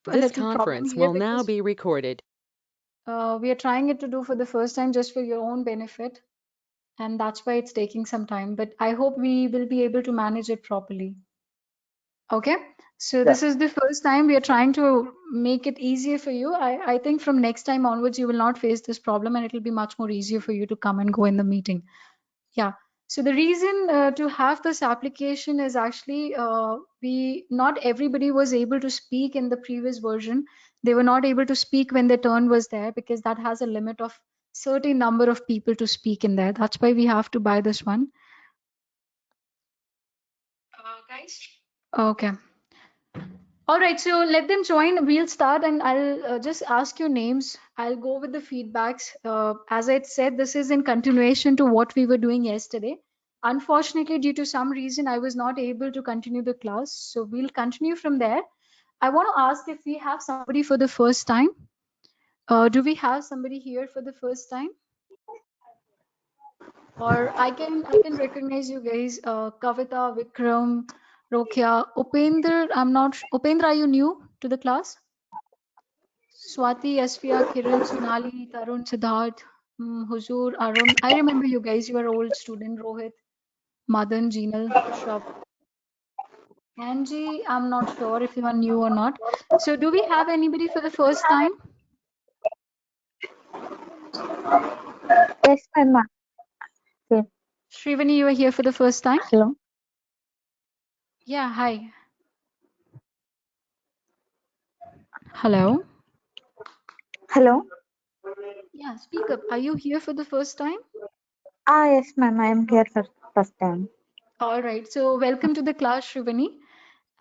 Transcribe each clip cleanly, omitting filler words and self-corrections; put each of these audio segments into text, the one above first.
A little problem here will now because be recorded. we are trying it to do for the first time just for your own benefit, and that's why it's taking some time. But I hope we will be able to manage it properly. Okay, so Yeah. this is the first time we are trying to make it easier for you. I think from next time onwards, you will not face this problem and it will be much more easier for you to come and go in the meeting. Yeah. So the reason to have this application is actually not everybody was able to speak in the previous version. They were not able to speak when their turn was there because that has a limit of certain number of people to speak in there. That's why we have to buy this one. Guys. Okay. All right, so let them join. We'll start and I'll just ask your names. I'll go with the feedbacks. As I said, this is in continuation to what we were doing yesterday. Unfortunately, due to some reason, I was not able to continue the class. So we'll continue from there. I want to ask if we have somebody for the first time. Do we have somebody here for the first time? Or I can recognize you guys. Kavita, Vikram, Rokya, Upender. Upender, are you new to the class? Swati, Asfiya, Kiran, Sonali, Tarun, Siddharth, Huzur, Arun. I remember you guys. You are old student. Rohit, Madan, Jinal, Shab. Angie, I'm not sure if you are new or not. So do we have anybody for the first time? Yes, ma'am. Okay. Shrivani, you are here for the first time? Hello. Yeah, hi. Hello. Hello. Yeah, speak up. Are you here for the first time? Yes, ma'am. I am here for first time. All right. So welcome to the class, Shrivani.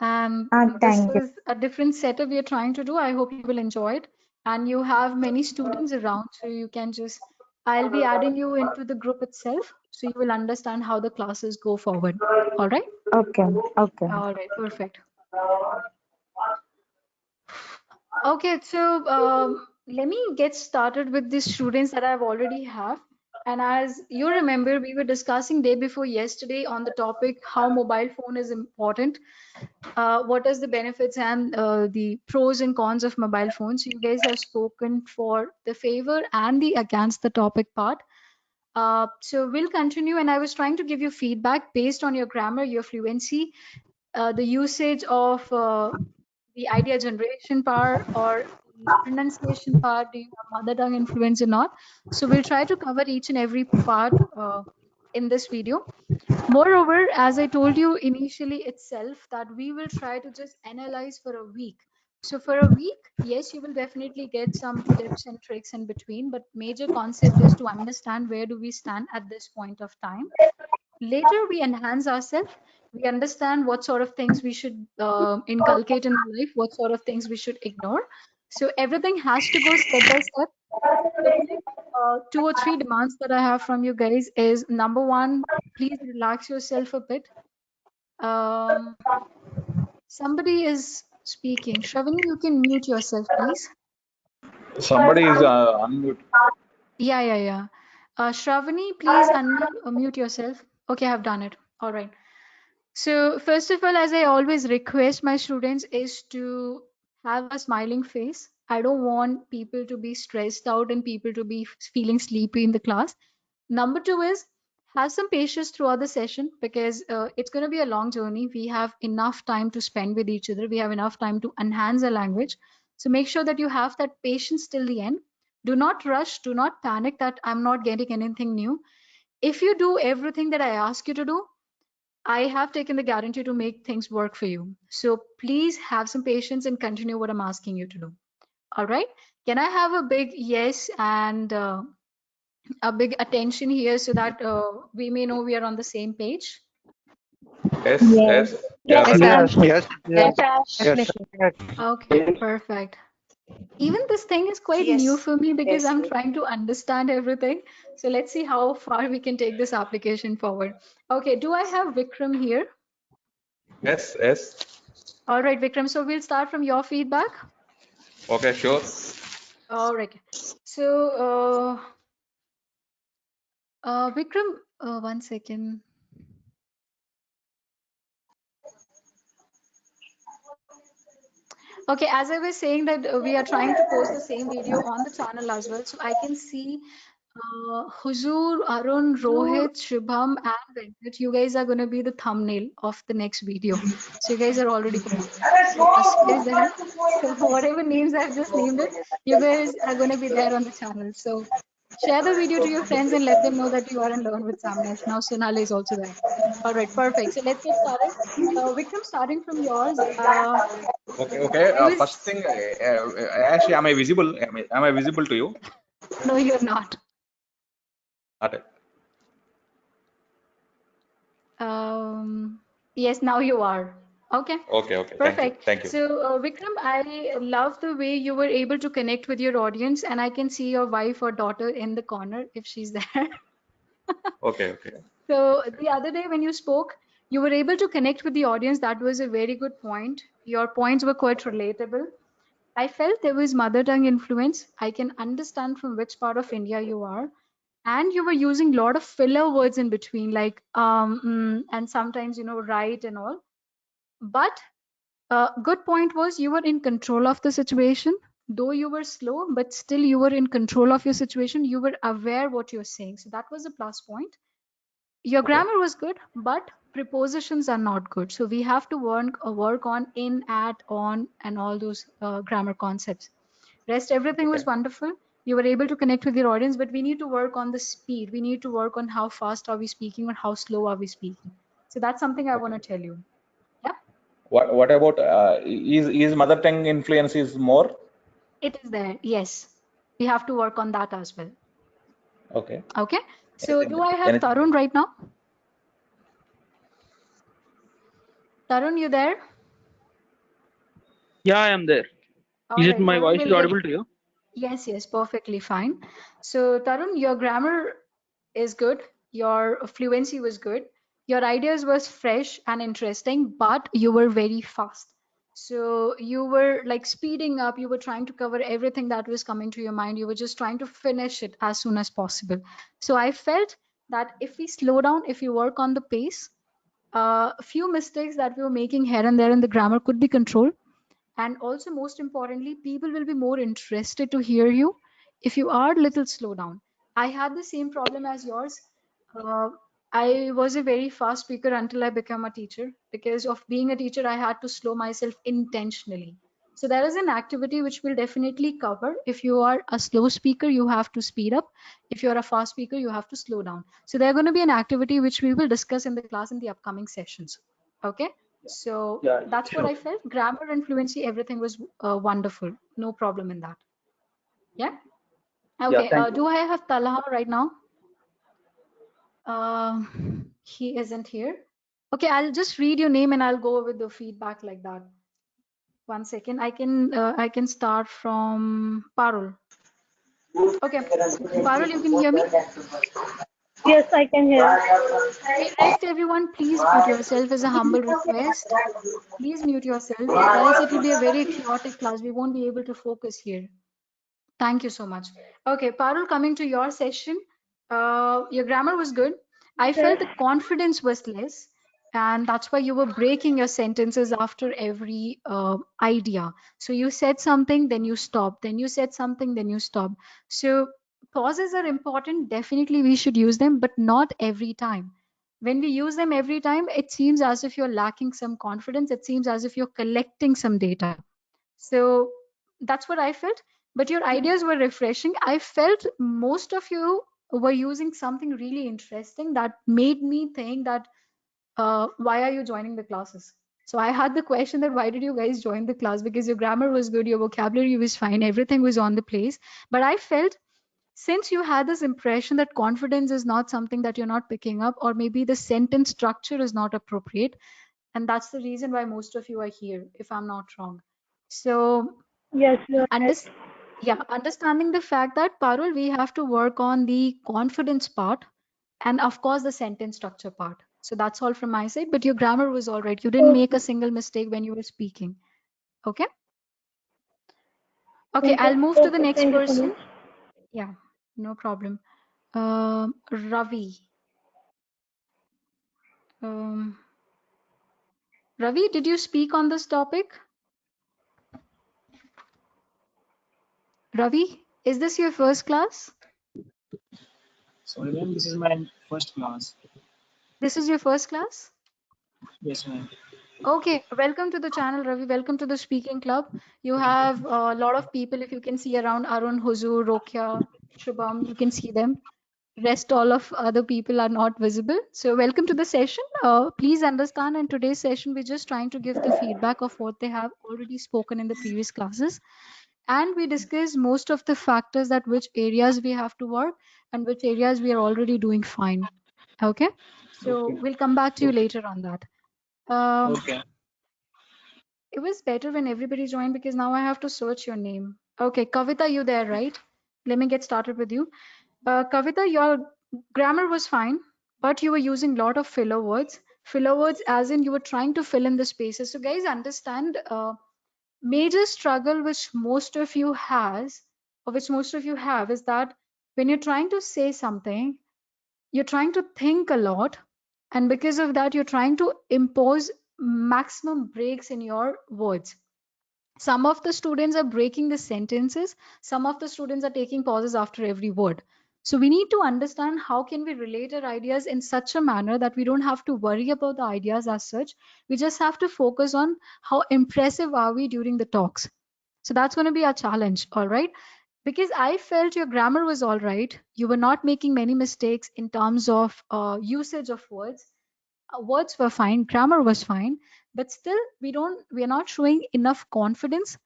This Thank you. is a different setup we are trying to do. I hope you will enjoy it. And you have many students around, so you can just, I'll be adding you into the group itself, so you will understand how the classes go forward. All right? Okay. Okay. All right, perfect. Okay, so let me get started with the students that I've already have. And as you remember, we were discussing day before yesterday on the topic how mobile phone is important. What is the benefits and the pros and cons of mobile phones? You guys have spoken for the favor and the against the topic part. So we'll continue, and I was trying to give you feedback based on your grammar, your fluency, the usage of the idea generation part or the pronunciation part. Do you have mother tongue influence or not? So we'll try to cover each and every part in this video. Moreover, as I told you initially itself, that we will try to just analyze for a week. So for a week, yes, you will definitely get some tips and tricks in between, but major concept is to understand where do we stand at this point of time. Later, we enhance ourselves. We understand what sort of things we should inculcate in our life, what sort of things we should ignore. So everything has to go step by step. The quick 2 or 3 demands that I have from you guys is number one, please relax yourself a bit. Um, Somebody is speaking. Shravani, you can mute yourself, please. Somebody is unmute. Yeah. Shravani, please unmute yourself. Okay, I have done it. All right. So first of all, as I always request my students is to have a smiling face. I don't want people to be stressed out and people to be feeling sleepy in the class. Number two is have some patience throughout the session because it's going to be a long journey. We have enough time to spend with each other. We have enough time to enhance the language. So make sure that you have that patience till the end. Do not rush. Do not panic that I'm not getting anything new. If you do everything that I ask you to do, I have taken the guarantee to make things work for you. So please have some patience and continue what I'm asking you to do. All right. Can I have a big yes and a big attention here so that we may know we are on the same page? Yes, Yes. yes, we are Yes, ready. ma'am. Yes, yes, Yes, yes, yes, definitely. yes. Okay, perfect. Even this thing is quite new Yes. for me because Yes, I'm yes. trying to understand everything. So let's see how far we can take this application forward. Okay, do I have Vikram here? Yes, yes. All right, Vikram. So we'll start from your feedback. Okay, sure. All right. So, Vikram, 1 second. Okay, as I was saying that we are trying to post the same video on the channel as well. So I can see Huzur, Arun, Rohit, Shubham, and Venkat. You guys are going to be the thumbnail of the next video. So you guys are already connected. So Asya is there. So whatever names I've just named it, you guys are going to be there on the channel. So share the video to your friends and let them know that you are in Learn with Samnesh. Now Sonali is also there. All right, perfect. So let's get started. Vikram, starting from yours. Okay. I was First thing, Ash, am I visible? Am I visible to you? No, you're not. Okay. Yes, now you are. Okay, Okay. Thank you. perfect. Thank you. So, Vikram, I love the way you were able to connect with your audience, and I can see your wife or daughter in the corner if she's there. Okay. So, the other day when you spoke, you were able to connect with the audience. That was a very good point. Your points were quite relatable. I felt there was mother tongue influence. I can understand from which part of India you are. And you were using a lot of filler words in between, like and sometimes, right and all. But good point was you were in control of the situation. Though you were slow, but still you were in control of your situation. You were aware what you're saying. So that was a plus point. Your Okay. grammar was good, but prepositions are not good. So we have to work on in, at, on, and all those grammar concepts. Rest, everything was Okay. wonderful. You were able to connect with your audience, but we need to work on the speed. We need to work on how fast are we speaking or how slow are we speaking. So that's something I want Okay. to tell you. Yeah, What about is mother tongue influence is more? it is there. Yes, we have to work on that as well. Okay. Okay. So Anything do I have anything Tarun right now? Tarun, you there? Yeah, I am there. All Is it right, my Tarun voice is will audible to you? Yes, perfectly fine. So, Tarun, your grammar is good. Your fluency was good. Your ideas was fresh and interesting, but you were very fast. So you were like speeding up. You were trying to cover everything that was coming to your mind. You were just trying to finish it as soon as possible. So I felt that if we slow down, if you work on the pace, a few mistakes that we were making here and there in the grammar could be controlled. And also, most importantly, people will be more interested to hear you if you are a little slow down. I had the same problem as yours. uh, I was a very fast speaker until I became a teacher. Because of being a teacher, I had to slow myself intentionally. So there is an activity which will definitely cover. If you are a slow speaker, you have to speed up. If you're a fast speaker, you have to slow down. So there are going to be an activity which we will discuss in the class in the upcoming sessions. Okay. So Yeah, that's what sure. I felt. Grammar and fluency, everything was wonderful. No problem in that. Yeah. Yeah, Okay. thank you. Do I have Talha right now? He isn't here. Okay, I'll just read your name and I'll go with the feedback like that. 1 second. I can start from Parul. Okay, Parul, you can hear me? Yes, I can hear. Okay, rest everyone, please mute yourself as a humble request. Please mute yourself, else it will be a very chaotic class. We won't be able to focus here. Thank you so much. Okay, Parul, coming to your session, your grammar was good. I felt the confidence was less, and that's why you were breaking your sentences after every idea. So you said something, then you stopped, then you said something, then you stopped. So pauses are important. Definitely, we should use them, but not every time. When we use them every time, it seems as if you're lacking some confidence. It seems as if you're collecting some data. So that's what I felt. But your ideas were refreshing. I felt most of you were using something really interesting that made me think that why are you joining the classes? So I had the question that why did you guys join the class? Because your grammar was good, your vocabulary was fine, everything was on the place. But I felt since you had this impression that confidence is not something that you're not picking up, or maybe the sentence structure is not appropriate, and that's the reason why most of you are here, if I'm not wrong. So Yes, you are right. understanding the fact that Parul, we have to work on the confidence part and of course the sentence structure part. So that's all from my side, but your grammar was all right. You didn't make a Okay, single mistake when you were speaking. Okay. Okay, okay, I'll move to the okay. next Thank you so person. much. Yeah, no problem. Ravi. Um, Ravi, did you speak on this topic? Ravi, is this your first class? Sorry, ma'am, this is my first class. This is your first class? Yes, ma'am. Okay, welcome to the channel, Ravi. Welcome to the speaking club. You have a lot of people, if you can see around Arun, Huzur, Rokia, Shubham, you can see them. Rest all of other people are not visible. So welcome to the session. Please understand in today's session, we're just trying to give the feedback of what they have already spoken in the previous classes. And we discuss most of the factors that which areas we have to work and which areas we are already doing fine. Okay. So Okay. we'll come back to you later on that. Okay. It was better when everybody joined because now I have to search your name. Okay, Kavita, you there, right? Let me get started with you. Kavita, your grammar was fine, but you were using a lot of filler words. Filler words as in you were trying to fill in the spaces. So guys, understand major struggle which most of you has, or which most of you have, is that when you're trying to say something, you're trying to think a lot, and because of that you're trying to impose maximum breaks in your words. Some of the students are breaking the sentences, some of the students are taking pauses after every word. So we need to understand how can we relate our ideas in such a manner that we don't have to worry about the ideas as such. We just have to focus on how impressive are we during the talks. So that's going to be our challenge, all right? Because I felt your grammar was all right. You were not making many mistakes in terms of usage of words. Words were fine, grammar was fine, but still we are not showing enough confidence.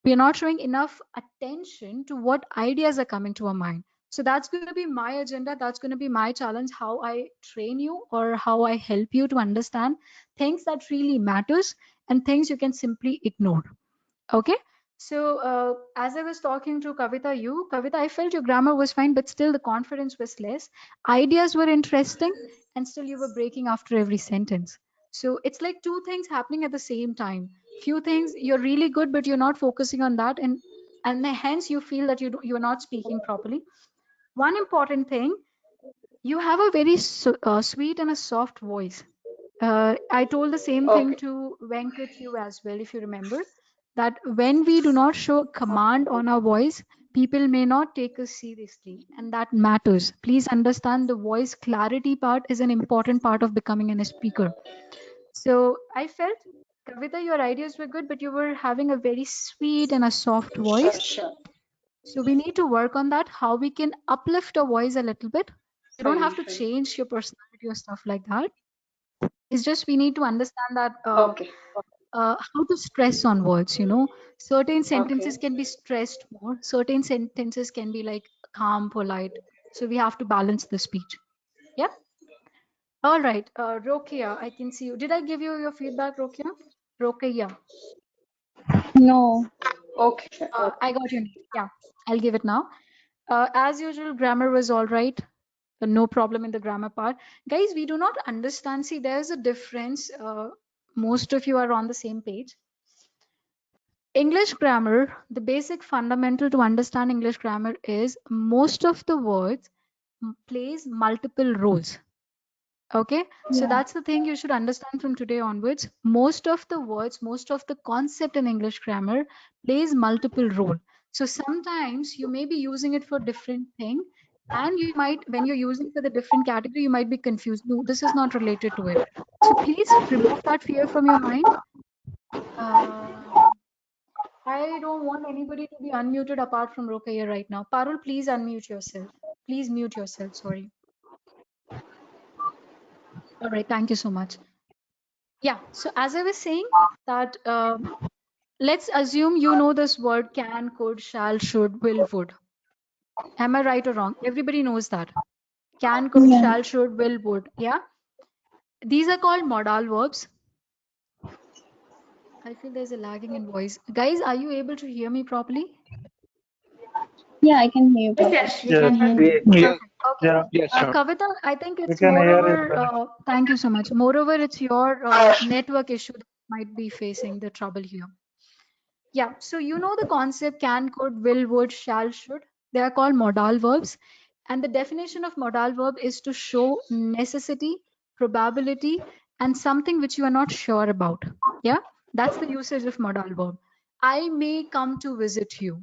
We are not showing enough attention to what ideas are coming to our mind. So that's going to be my agenda. That's going to be my challenge. How I train you or how I help you to understand things that really matters and things you can simply ignore. Okay. So as I was talking to Kavita, I felt your grammar was fine, but still the confidence was less. Ideas were interesting, and still you were breaking after every sentence. So it's like two things happening at the same time. Few things you're really good, but you're not focusing on that, and hence you feel that you're not speaking properly. One important thing, you have a very sweet and a soft voice. I told the same thing Okay. to Venkat you as well, if you remember, that when we do not show command on our voice, people may not take us seriously, and that matters. Please understand the voice clarity part is an important part of becoming a speaker. So I felt, Kavita, your ideas were good, but you were having a very sweet and a soft Sure, voice. sure. So we need to work on that, how we can uplift our voice a little bit. You don't Fine, have to fine. change your personality or stuff like that. It's just we need to understand that Okay. how to stress on words. Certain sentences Okay. can be stressed more, certain sentences can be like calm, polite. So we have to balance the speech. Yep. All right. Rokia, I can see you. Did I give you your feedback, Rokia? Rokia. No. Okay. Sure. I got your name. Yeah, I'll give it now. As usual, grammar was all right. No problem in the grammar part. Guys, we do not understand. See, there's a difference. Most of you are on the same page. English grammar, the basic fundamental to understand English grammar is most of the words plays multiple roles. Okay, so Yeah. that's the thing you should understand from today onwards. Most of the words, most of the concept in English grammar plays multiple role. So sometimes you may be using it for different thing, and you might, when you're using for the different category, you might be confused. No, this is not related to it. So please remove that fear from your mind. I don't want anybody to be unmuted apart from Rokaya right now. Parul, please unmute yourself. Please mute yourself. Sorry. All right. Thank you so much. Yeah. So as I was saying that let's assume you know this word can, could, shall, should, will, would. Am I right or wrong? Everybody knows that. Can, could, Yeah. shall, should, will, would. Yeah. These are called modal verbs. I feel there's a lagging in voice. Guys, are you able to hear me properly? Yeah, I can hear you Yes, properly. yes, we Yes, can hear you. yes, Perfect. Okay. yeah, yes, sure. Kavita, I think We it's can hear it. moreover, thank you so much. Moreover, it's your network issue that might be facing the trouble here. Yeah, so you know the concept can, could, will, would, shall, should. They are called modal verbs. And the definition of modal verb is to show necessity, probability, and something which you are not sure about. Yeah, that's the usage of modal verb. I may come to visit you.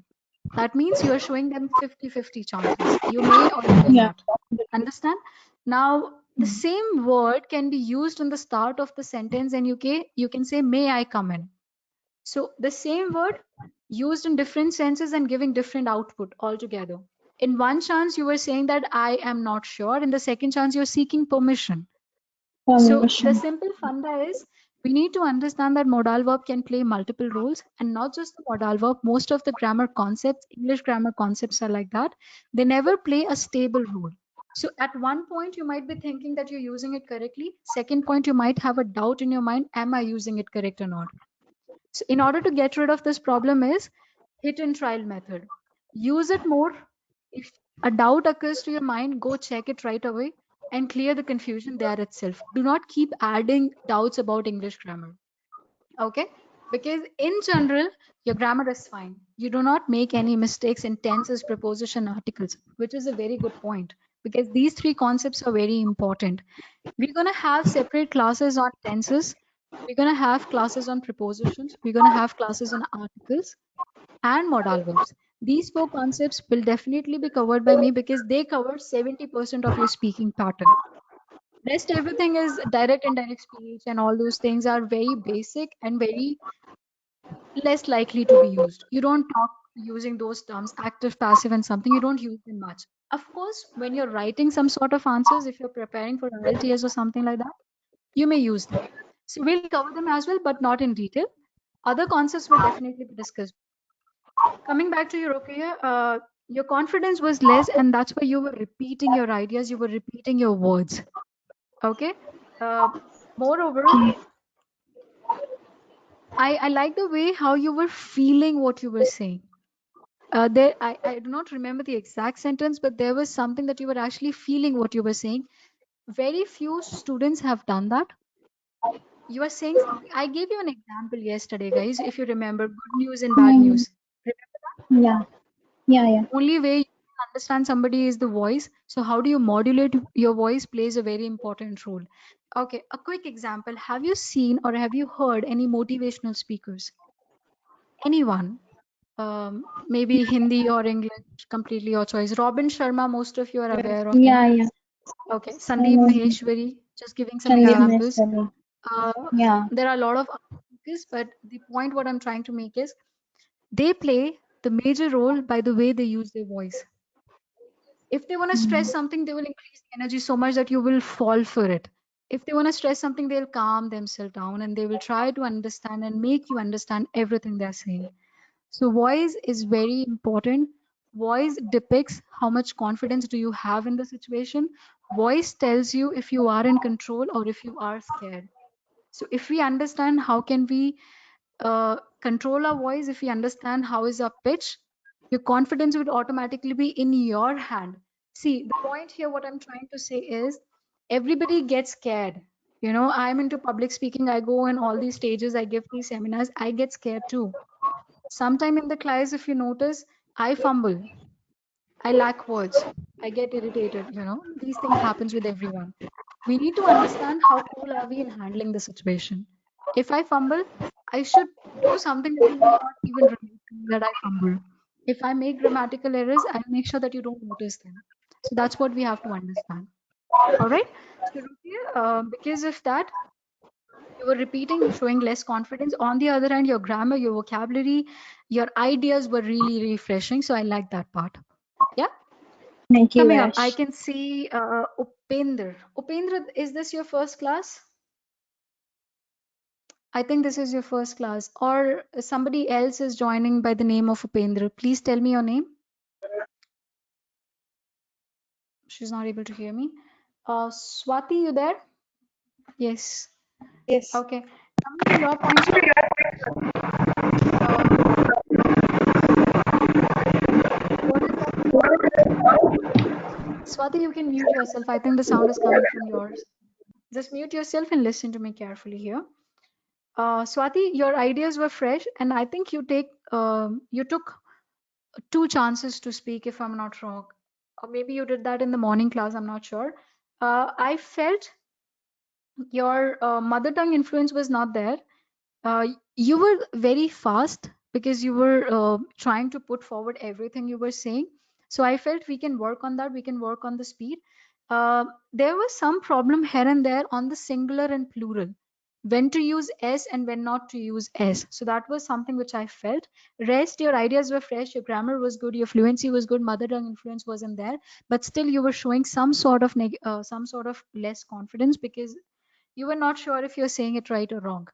That means you are showing them 50-50 chances. You may or you may Yeah. not. Understand? Now, the same word can be used in the start of the sentence, and you can say, may I come in? So the same word used in different senses and giving different output altogether. In one chance, you were saying that I am not sure. In the second chance, you're seeking permission. So the Permission. simple funda is we need to understand that modal verb can play multiple roles, and not just the modal verb. Most of the grammar concepts, English grammar concepts are like that. They never play a stable role. So at one point, you might be thinking that you're using it correctly. Second point, you might have a doubt in your mind, am I using it correct or not? So in order to get rid of this problem is hit and trial method. Use it more. If a doubt occurs to your mind, go check it right away and clear the confusion there itself. Do not keep adding doubts about English grammar. Okay? Because in general, your grammar is fine. You do not make any mistakes in tenses, preposition, articles, which is a very good point because these three concepts are very important. We're going to have separate classes on tenses. We're going to have classes on prepositions. We're going to have classes on articles and modal verbs. These four concepts will definitely be covered by me because they cover 70% of your speaking pattern. Rest everything is direct and indirect speech, and all those things are very basic and very less likely to be used. You don't talk using those terms, active, passive, and something. You don't use them much. Of course, when you're writing some sort of answers, if you're preparing for IELTS or something like that, you may use them. So we'll cover them as well, but not in detail. Other concepts will definitely be discussed. Coming back to your Ruqayya, your confidence was less, and that's why you were repeating your ideas, you were repeating your words. Okay. Moreover, I like the way how you were feeling what you were saying. I do not remember the exact sentence, but there was something that you were actually feeling what you were saying. Very few students have done that. You are saying something. I gave you an example yesterday, guys, if you remember, good news and bad Mm, news. yeah. Yeah. Yeah. Only way you can understand somebody is the voice. So how do you modulate your voice plays a very important role. Okay, a quick example. Have you seen or have you heard any motivational speakers? Anyone? Maybe Hindi or English, completely your choice. Robin Sharma, most of you are aware of him. Yeah. Yeah. Okay, I Sandeep know him. Maheshwari, just giving some Sandeep examples. Maheshwari. Yeah. There are a lot of other speakers, but the point what I'm trying to make is they play the major role by the way they use their voice. If they want to stress something, they will increase the energy so much that you will fall for it. If they want to stress something, they'll calm themselves down and they will try to understand and make you understand everything they're saying. So voice is very important. Voice depicts how much confidence do you have in the situation. Voice tells you if you are in control or if you are scared. So if we understand how can we control our voice, if we understand how is our pitch, your confidence would automatically be in your hand. See, the point here, what I'm trying to say is everybody gets scared. You know, I'm into public speaking. I go in all these stages. I give these seminars. I get scared too. Sometime in the class, if you notice, I fumble. I lack words. I get irritated. You know, these things happens with everyone. We need to understand how cool are we in handling the situation. If I fumble, I should do something that you will not even relate to that I fumble. If I make grammatical errors, I'll make sure that you don't notice them. So that's what we have to understand. All right. So Rukia, because of that, you were repeating, showing less confidence. On the other hand, your grammar, your vocabulary, your ideas were really refreshing. So I like that part. Yeah. Thank you, Coming up, I Ash. can see Upendra. Upendra, is this your first class? I think this is your first class. Or somebody else is joining by the name of Upendra. Please tell me your name. She's not able to hear me. Swati, you there? Yes. Yes. Okay. Coming to your point, Swati. What is that? Swati, you can mute yourself. I think the sound is coming from yours. Just mute yourself and listen to me carefully here. Swati, your ideas were fresh, and I think you took 2 chances to speak, if I'm not wrong. Or maybe you did that in the morning class, I'm not sure. I felt your mother tongue influence was not there. You were very fast, because you were trying to put forward everything you were saying. So I felt we can work on that. We can work on the speed. There was some problem here and there on the singular and plural, when to use S and when not to use S. So that was something which I felt. Rest, your ideas were fresh, your grammar was good, your fluency was good, mother tongue influence wasn't there, but still you were showing some sort of less confidence because you were not sure if you're saying it right or wrong.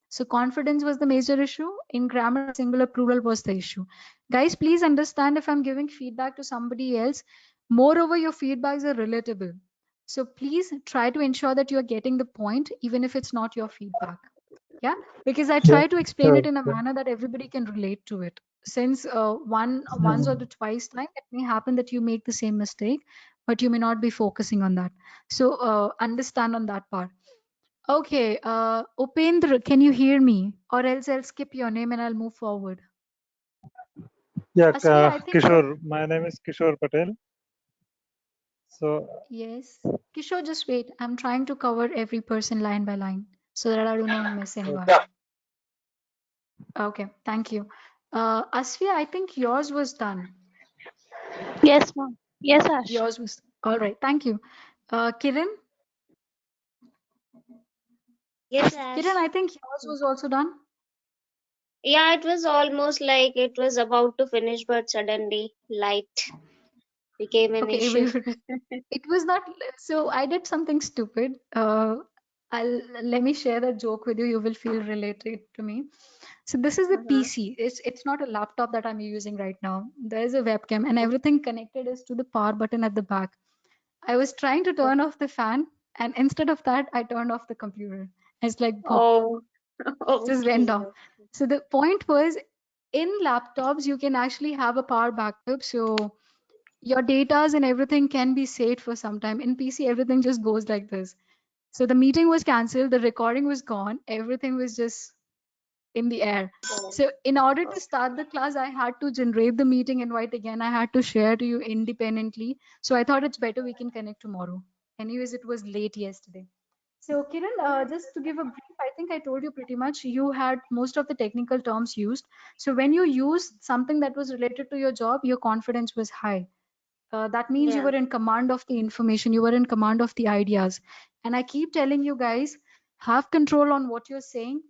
So confidence was the major issue. In grammar, singular plural was the issue. Guys, please understand if I'm giving feedback to somebody else, moreover, your feedbacks are relatable. So please try to ensure that you're getting the point, even if it's not your feedback. Yeah, because I try to explain it in a manner that everybody can relate to it. Since once or the twice time, it may happen that you make the same mistake, but you may not be focusing on that. So understand on that part. Okay, Upendra, can you hear me? Or else I'll skip your name and I'll move forward. Yeah, Asfi, I think Kishore. My name is Kishore Patel. So, yes. Kishore, just wait. I'm trying to cover every person line by line so that I do not miss anyone. Okay, thank you. Asfi, I think yours was done. Yes, ma'am. Yes, Ash. Yours was all right. Thank you. Kiran, Yes, Ash. Kiran, I think yours was also done. Yeah, it was almost like it was about to finish, but suddenly light became an Okay, issue. it was not. So I did something stupid. Let me share that joke with you. You will feel related to me. So this is the PC. It's not a laptop that I'm using right now. There is a webcam and everything connected is to the power button at the back. I was trying to turn off the fan, and instead of that, I turned off the computer. It's like pop, Oh, just went okay. off. So the point was, in laptops, you can actually have a power backup. So your datas and everything can be saved for some time. In PC, everything just goes like this. So the meeting was cancelled, the recording was gone, everything was just in the air. So in order to start the class, I had to generate the meeting invite again. I had to share to you independently. So I thought it's better we can connect tomorrow. Anyways, it was late yesterday. So Kiran, just to give a brief, I think I told you pretty much you had most of the technical terms used. So when you used something that was related to your job, your confidence was high. That means you Yeah. were in command of the information, you were in command of the ideas. And I keep telling you guys, have control on what you're saying.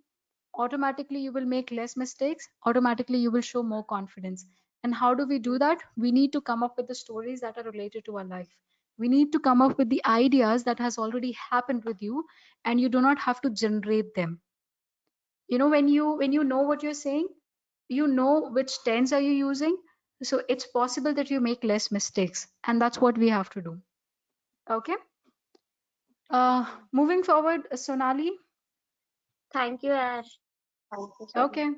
Automatically, you will make less mistakes. Automatically, you will show more confidence. And how do we do that? We need to come up with the stories that are related to our life. We need to come up with the ideas that has already happened with you, and you do not have to generate them. You know, when you know what you're saying, you know which tense are you using, so it's possible that you make less mistakes, and that's what we have to do. Okay. Moving forward, Sonali. Thank you, Ash. Thank you so much. Okay,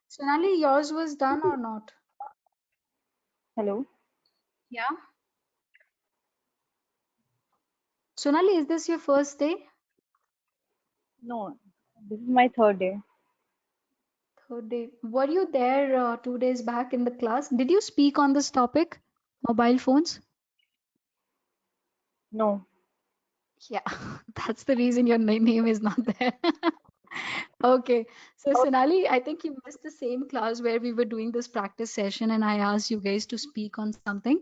Sonali, yours was done or not? Hello. Yeah. Sonali, is this your first day? No, this is my third day. Third day. Were you there 2 days back in the class? Did you speak on this topic, mobile phones? No. Yeah, that's the reason your name is not there. Okay, so Sonali, I think you missed the same class where we were doing this practice session and I asked you guys to speak on something.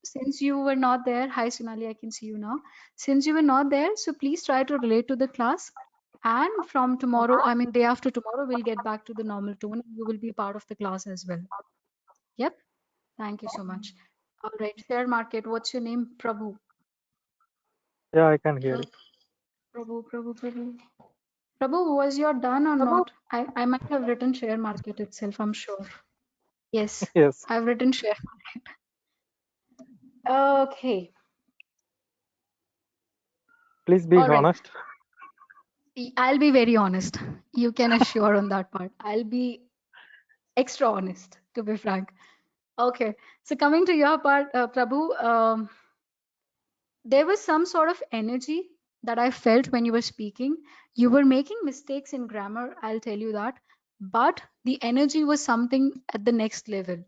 Since you were not there, hi Sonali, I can see you now. Since you were not there, so please try to relate to the class. And from tomorrow, I mean, day after tomorrow, we'll get back to the normal tone and you will be part of the class as well. Yep. Thank you so much. All right, share market. What's your name? Prabhu. yeah, I can hear it. Prabhu. Prabhu, was your done or not? I might have written share market itself, I'm sure. Yes, Yes. I've written share market. Okay. Please be All right. honest. I'll be very honest. You can assure on that part. I'll be extra honest, to be frank. Okay. So coming to your part, Prabhu, there was some sort of energy that I felt when you were speaking. You were making mistakes in grammar, I'll tell you that. But the energy was something at the next level.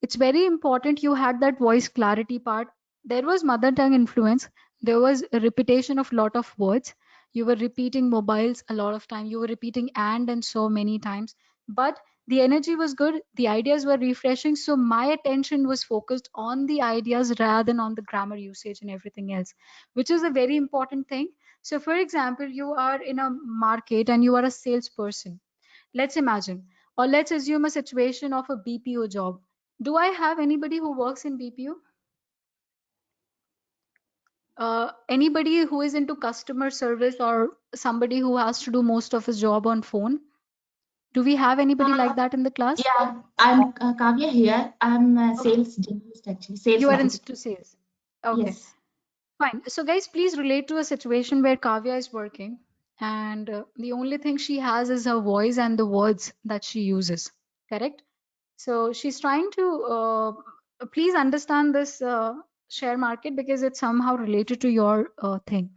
It's very important you had that voice clarity part. There was mother tongue influence. There was a repetition of lot of words. You were repeating mobiles a lot of time. You were repeating and so many times. But The energy was good, the ideas were refreshing, so my attention was focused on the ideas rather than on the grammar usage and everything else, which is a very important thing. So for example, you are in a market and you are a salesperson. Let's imagine, or let's assume a situation of a BPO job. Do I have anybody who works in BPO? Anybody who is into customer service or somebody who has to do most of his job on phone? Do we have anybody like that in the class? Yeah, I'm Kavya here. I'm a sales journalist actually, sales You are marketing. into sales. Okay, Yes. fine. So guys, please relate to a situation where Kavya is working and the only thing she has is her voice and the words that she uses. Correct? So she's trying to please understand this share market because it's somehow related to your thing.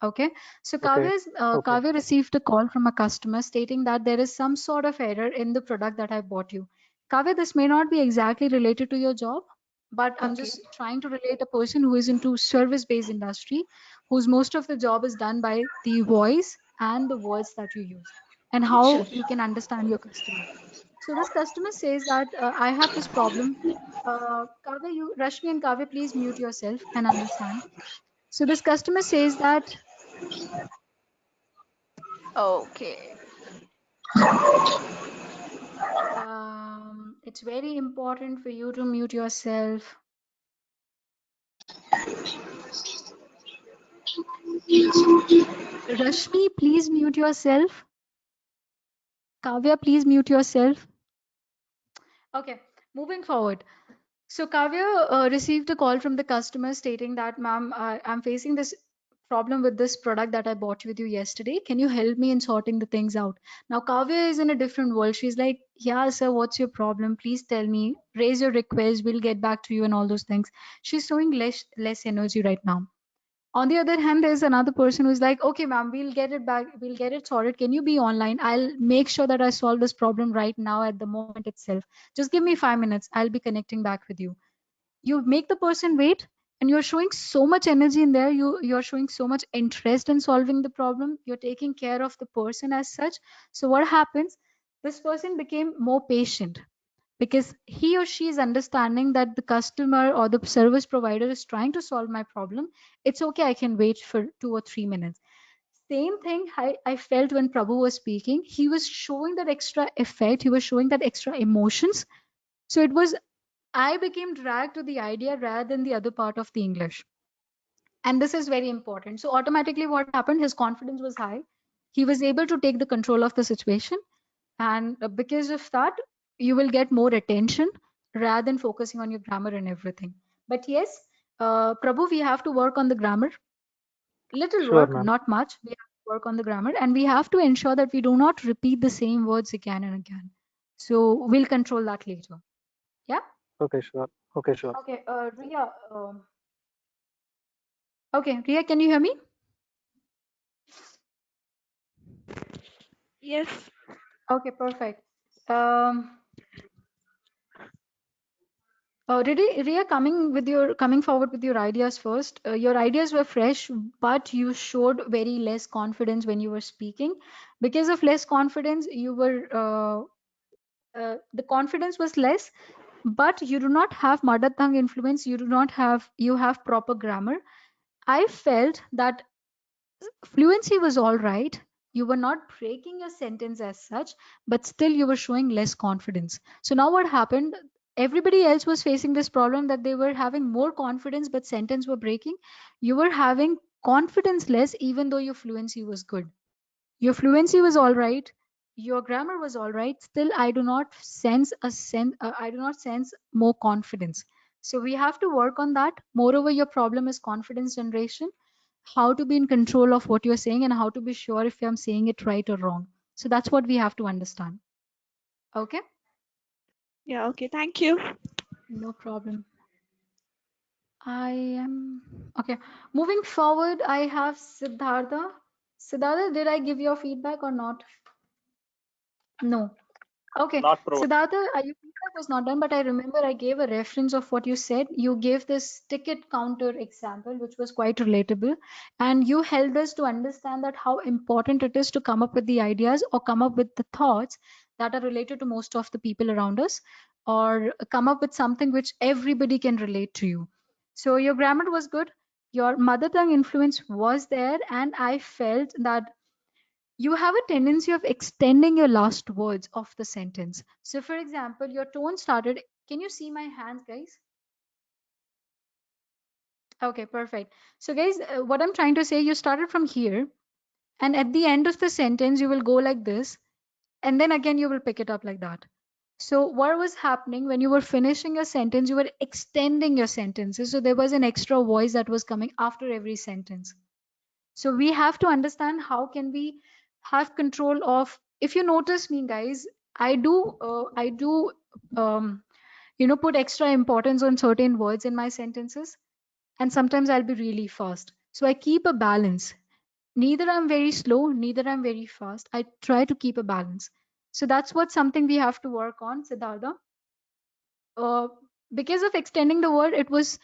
Okay, so Okay. Okay. Kavya received a call from a customer stating that there is some sort of error in the product that I bought you. Kavya, this may not be exactly related to your job, but I'm Okay. just trying to relate a person who is into service-based industry, whose most of the job is done by the voice and the words that you use, and how Sure. you can understand your customer. So this customer says that I have this problem. Kavya, Rashmi and Kavya, please mute yourself and understand. So this customer says that okay. It's very important for you to mute yourself. Rashmi, please mute yourself. Kavya, please mute yourself. Okay, moving forward. So Kavya received a call from the customer stating that, ma'am, I'm facing this problem with this product that I bought with you yesterday. Can you help me in sorting the things out? Now Kavya is in a different world. She's like, yeah, sir, what's your problem? Please tell me. Raise your request. We'll get back to you and all those things. She's showing less energy right now. On the other hand, there's another person who's like, okay, ma'am, we'll get it back. We'll get it sorted. Can you be online? I'll make sure that I solve this problem right now at the moment itself. Just give me 5 minutes. I'll be connecting back with you. You make the person wait, and you're showing so much energy in there. You're showing so much interest in solving the problem. You're taking care of the person as such. So what happens? This person became more patient because he or she is understanding that the customer or the service provider is trying to solve my problem. It's okay, I can wait for 2 or 3 minutes. Same thing I felt when Prabhu was speaking. He was showing that extra effect, he was showing that extra emotions. So it was, I became dragged to the idea rather than the other part of the English. And this is very important. So automatically what happened, his confidence was high. He was able to take the control of the situation, and because of that you will get more attention rather than focusing on your grammar and everything. But yes, Prabhu, we have to work on the grammar. Little Sure, work, ma'am. not much. We have to work on the grammar, and we have to ensure that we do not repeat the same words again and again. So we'll control that later. Yeah. Okay, sure. Okay, sure. Okay, Ria. Okay, Ria, can you hear me? Yes. Okay, perfect. Ria, coming forward with your ideas first. Your ideas were fresh, but you showed very less confidence when you were speaking. Because of less confidence, the confidence was less, but you do not have mother tongue influence. You have proper grammar. I felt that fluency was all right. You were not breaking your sentence as such, but still you were showing less confidence. So now what happened? Everybody else was facing this problem that they were having more confidence, but sentence were breaking. You were having confidence less, even though your fluency was good. Your fluency was all right. Your grammar was all right. Still, I do not sense I do not sense more confidence. So we have to work on that. Moreover, your problem is confidence generation, how to be in control of what you're saying and how to be sure if I'm saying it right or wrong. So that's what we have to understand. Okay? Yeah, okay. Thank you. No problem. I am okay. Moving forward, I have Siddhartha. Siddhartha, did I give your feedback or not? No. Okay, Not proved. Siddhartha, your feedback was not done, but I remember I gave a reference of what you said. You gave this ticket counter example, which was quite relatable, and you helped us to understand that how important it is to come up with the ideas or come up with the thoughts that are related to most of the people around us, or come up with something which everybody can relate to you. So your grammar was good, your mother tongue influence was there, and I felt that you have a tendency of extending your last words of the sentence. So for example, your tone started, can you see my hands, guys? Okay, perfect. So guys, what I'm trying to say, you started from here, and at the end of the sentence, you will go like this, and then again, you will pick it up like that. So what was happening when you were finishing a sentence, you were extending your sentences. So there was an extra voice that was coming after every sentence. So we have to understand how can we have control of, if you notice me, guys, I do, put extra importance on certain words in my sentences, and sometimes I'll be really fast. So I keep a balance. Neither I'm very slow, neither I'm very fast. I try to keep a balance. So that's what something we have to work on, Siddhartha. Because of extending the word, it was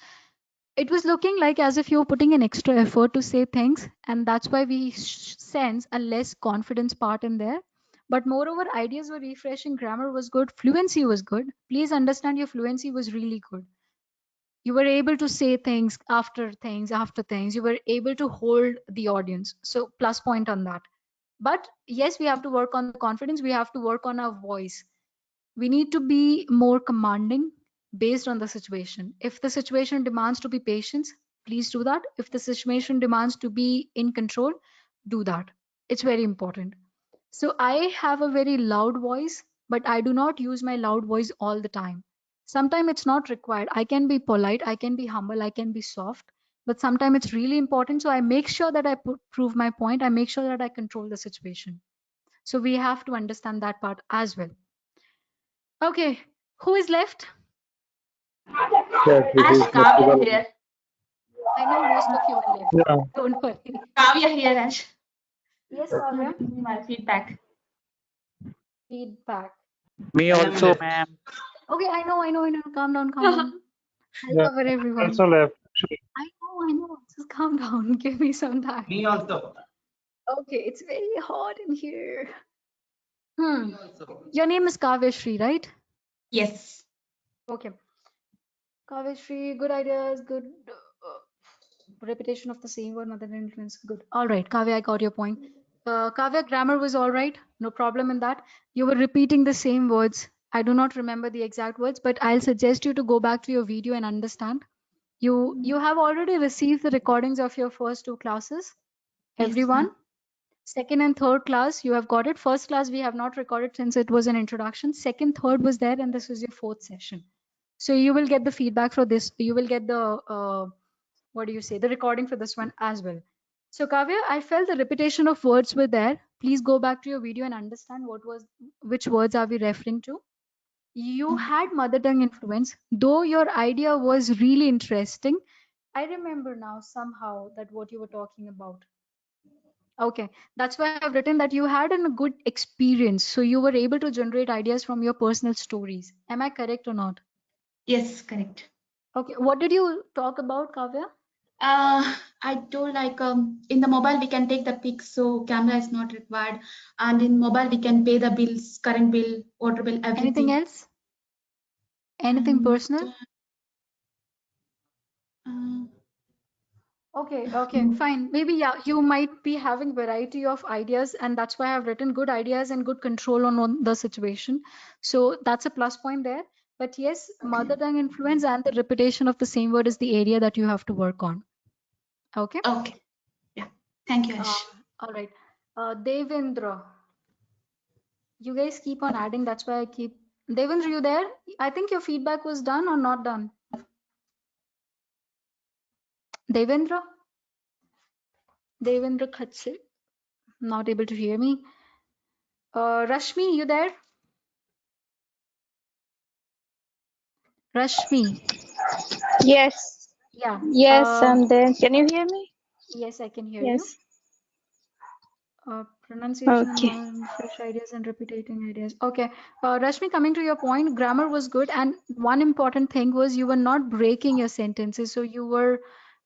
looking like as if you were putting an extra effort to say things, and that's why we sense a less confidence part in there. But moreover, ideas were refreshing, grammar was good, fluency was good. Please understand, your fluency was really good. You were able to say things after things after things. You were able to hold the audience. So plus point on that. But yes, we have to work on the confidence. We have to work on our voice. We need to be more commanding based on the situation. If the situation demands to be patient, please do that. If the situation demands to be in control, do that. It's very important. So I have a very loud voice, but I do not use my loud voice all the time. Sometimes it's not required. I can be polite, I can be humble, I can be soft, but sometimes it's really important. So I make sure that I prove my point. I make sure that I control the situation. So we have to understand that part as well. Okay, who is left? Yes, this Ash, is Kavya Murtuza. here. I know most of you are left. Yeah, Don't worry. Kavya here, Ash. Yes, To Kavya. give me my feedback. Feedback. Me also, ma'am. Okay, I know. Calm down, calm down. I'll yeah. cover everyone. Also left. Actually. I know. Just calm down. Give me some time. Me also. Okay, it's very hot in here. Your name is Kavyashri, right? Yes. Okay. Kavyashri, good ideas, good repetition of the same word, mother influence. Good. All right, Kavya, I got your point. Kavya, grammar was all right. No problem in that. You were repeating the same words. I do not remember the exact words, but I'll suggest you to go back to your video and understand. You have already received the recordings of your first two classes. Yes, Everyone. ma'am. Second and third class, you have got it. First class, we have not recorded since it was an introduction. Second, third was there, and this was your fourth session. So you will get the feedback for this. You will get the, the recording for this one as well. So Kavya, I felt the repetition of words were there. Please go back to your video and understand which words are we referring to. You had mother tongue influence, though your idea was really interesting. I remember now somehow that what you were talking about. Okay, that's why I've written that you had a good experience. So you were able to generate ideas from your personal stories. Am I correct or not? Yes, correct. Okay, what did you talk about, Kavya? I told like in the mobile we can take the pics, so camera is not required, and in mobile we can pay the bills, current bill, water bill, Anything everything. else? Anything And personal? uh, Okay, fine. Maybe, yeah, you might be having variety of ideas, and that's why I've written good ideas and good control on the situation. So that's a plus point there. But yes, mother tongue influence and the repetition of the same word is the area that you have to work on. Okay. Okay. Yeah. Thank you, Ash. All right. Devendra, you guys keep on adding. That's why I keep. Devendra, you there? I think your feedback was done or not done. Devendra? Devendra Khatse, not able to hear me. Rashmi, you there? Rashmi. Yes, Yeah. yes, I'm there. Can you hear me? Yes, I can hear you. Yes. Pronunciation Okay. and fresh ideas and repeating ideas. Okay. Rashmi, coming to your point, grammar was good. And one important thing was you were not breaking your sentences. So you were,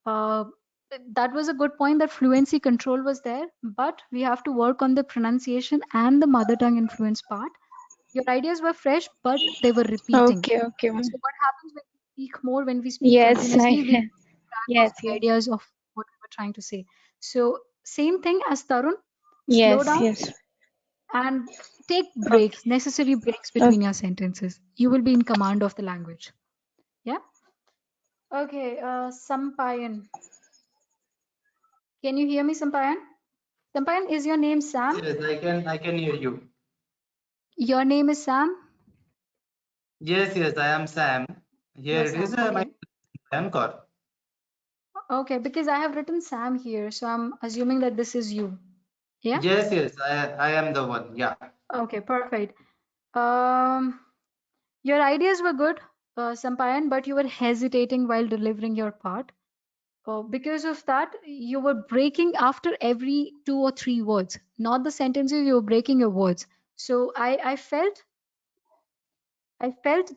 that was a good point, that fluency control was there. But we have to work on the pronunciation and the mother tongue influence part. Your ideas were fresh, but they were repeating. Okay, okay, ma'am. So what happens when we speak more, when we speak Yes, continuously, we I lose track yes, of the yes, ideas of what we were trying to say. So same thing as Tarun, slow yes, down yes. and take Okay, breaks, necessary breaks okay. between your sentences. You will be in command of the language. Yeah. Okay, Sampayan. Can you hear me, Sampayan? Sampayan, is your name Sam? Yes, I can hear you. Your name is Sam? Yes, I am Sam. Here You're it is Sam. my Okay. Anchor. Okay, because I have written Sam here, so I'm assuming that this is you. Yeah? Yes, I am the one. Yeah. Okay, perfect. Your ideas were good, Sampayan, but you were hesitating while delivering your part. Because of that, you were breaking after every 2 or 3 words, not the sentences, you were breaking your words. So I felt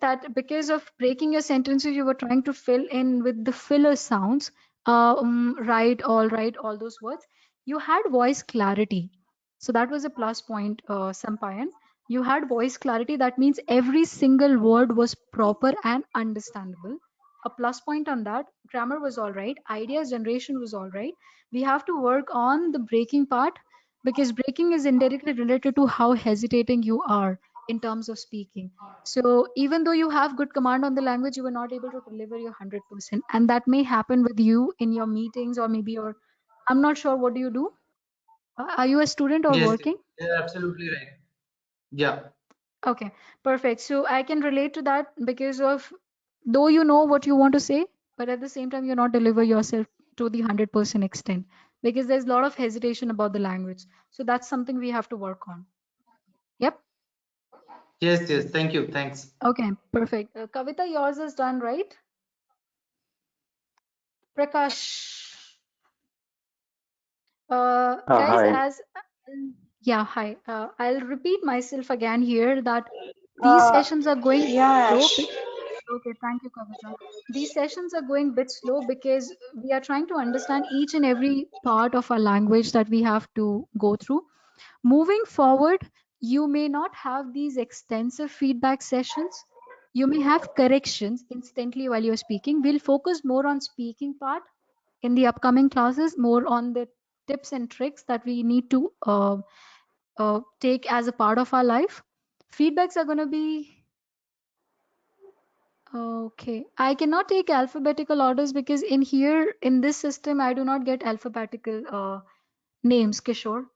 that because of breaking your sentences, you were trying to fill in with the filler sounds, right, all those words. You had voice clarity. So that was a plus point, Sampayan. You had voice clarity. That means every single word was proper and understandable. A plus point on that. Grammar was all right. Ideas generation was all right. We have to work on the breaking part because breaking is indirectly related to how hesitating you are in terms of speaking. So even though you have good command on the language, you were not able to deliver your 100%. And that may happen with you in your meetings or maybe your, I'm not sure, what do you do? Are you a student or Yes, working? you're absolutely right. Yeah. Okay, perfect. So I can relate to that because of, though you know what you want to say, but at the same time, you're not deliver yourself to the 100% extent because there's a lot of hesitation about the language. So that's something we have to work on. Yep. Yes. Thank you. Thanks. Okay, perfect. Kavita, yours is done, right? Prakash. Guys, Hi. as yeah, hi. I'll repeat myself again here that these sessions are going Yeah, slow. Okay, thank you, Kavita. These sessions are going bit slow because we are trying to understand each and every part of our language that we have to go through. Moving forward, you may not have these extensive feedback sessions. You may have corrections instantly while you're speaking. We'll focus more on speaking part in the upcoming classes, more on the tips and tricks that we need to take as a part of our life. Feedbacks are going to be okay. I cannot take alphabetical orders because in here, in this system, I do not get alphabetical names, Kishore.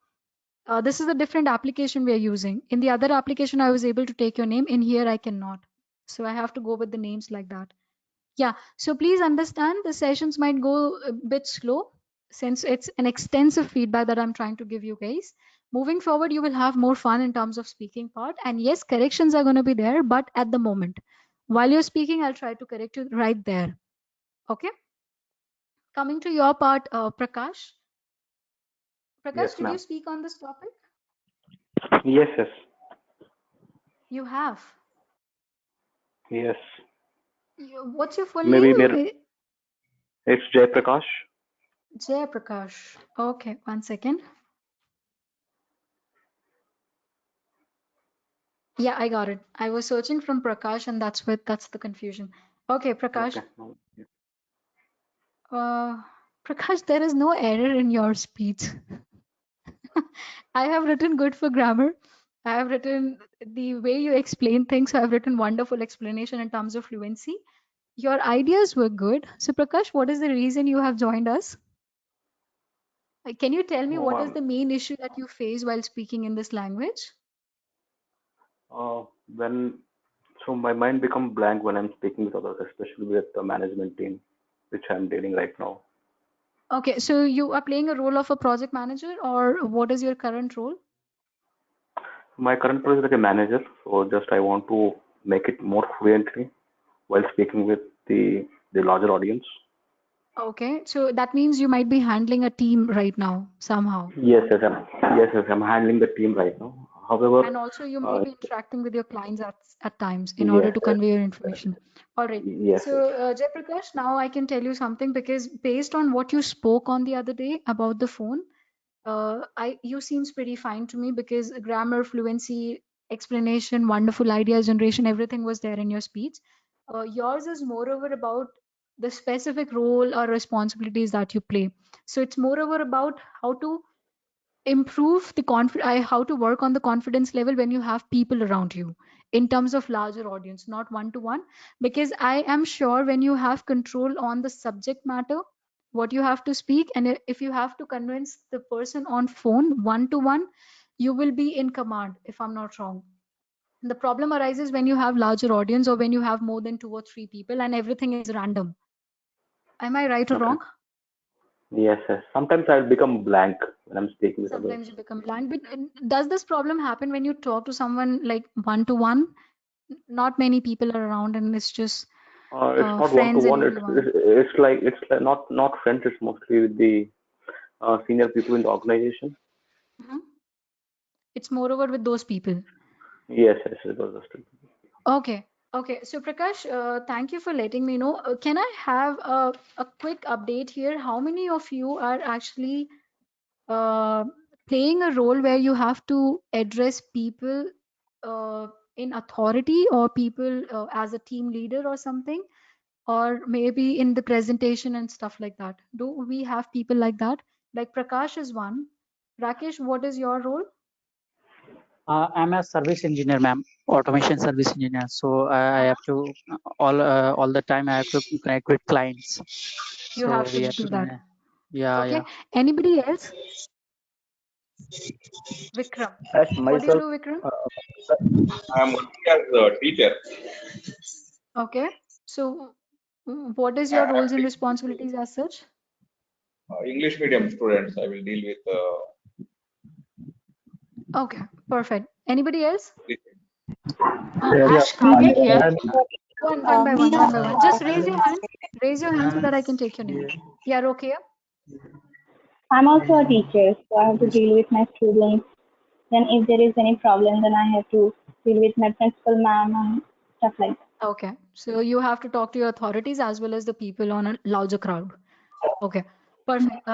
This is a different application we are using. In the other application, I was able to take your name. In here, I cannot. So I have to go with the names like that. Yeah, so please understand the sessions might go a bit slow since it's an extensive feedback that I'm trying to give you guys. Moving forward, you will have more fun in terms of speaking part. And yes, corrections are going to be there, but at the moment, while you're speaking, I'll try to correct you right there. Okay. Coming to your part, Prakash. Yes, Prakash, did you ma'am. speak on this topic? Yes. You have. Yes. What's your full Maybe name? it's Jay Prakash. Jay Prakash. Okay, one second. Yeah, I got it. I was searching from Prakash, and that's the confusion. Okay, Prakash. Okay. Prakash, there is no error in your speech. I have written good for grammar. I have written the way you explain things. I have written wonderful explanation in terms of fluency. Your ideas were good. So, Prakash, what is the reason you have joined us? Can you tell me what is Oh, the main issue that you face while speaking in this language? when so my mind become blank when I'm speaking with others, especially with the management team, which I'm dealing right now. Okay, so you are playing a role of a project manager, or what is your current role? My current role is like a manager, so just I want to make it more fluently while speaking with the larger audience. Okay, so that means you might be handling a team right now somehow. Yes, I'm handling the team right now. However, And also you may be interacting with your clients at times in order yes, to convey your information. All right. yes, So Jayaprakash, now I can tell you something because based on what you spoke on the other day about the phone, you seems pretty fine to me because grammar, fluency, explanation, wonderful ideas generation, everything was there in your speech. Yours is moreover about the specific role or responsibilities that you play. So it's moreover about how to improve the how to work on the confidence level when you have people around you in terms of larger audience, not one to one. Because I am sure when you have control on the subject matter, what you have to speak, and if you have to convince the person on phone one to one, you will be in command, if I'm not wrong. The problem arises when you have larger audience or when you have more than 2 or 3 people and everything is random. Am I right or Okay. wrong? Yes, yes. Sometimes I'll become blank when I'm speaking with others. Sometimes you become blank. But does this problem happen when you talk to someone like one to one? Not many people are around, and it's just It's not one to friends and one. everyone. It's like not friends. It's mostly with the senior people in the organization. Mhm. It's moreover with those people. Yes, yes. It was just. Okay. Okay. So Prakash, thank you for letting me know. Can I have a quick update here? How many of you are actually uh, playing a role where you have to address people uh, in authority or people as a team leader or something, or maybe in the presentation and stuff like that? Do we have people like that? Like Prakash is one. Rakesh, what is your role? I'm a service engineer, ma'am, automation service engineer. So I have to all the time I have to connect with clients. You So have to we have do to that. yeah, Okay. yeah. Anybody else? Vikram. As What do you myself, do, Vikram? I am working as a teacher. Okay. So what is your roles and responsibilities as such? English medium students. I will deal with. Okay, perfect. Anybody else? Ash, Kavya here. One by one, Me one by one. Just raise your also. hand. Raise your hand so that I can take your name. Yeah, okay. I'm also a teacher, so I have to deal with my students. Then if there is any problem, then I have to deal with my principal ma'am and stuff like that. Okay. So you have to talk to your authorities as well as the people on a larger crowd. Okay, perfect.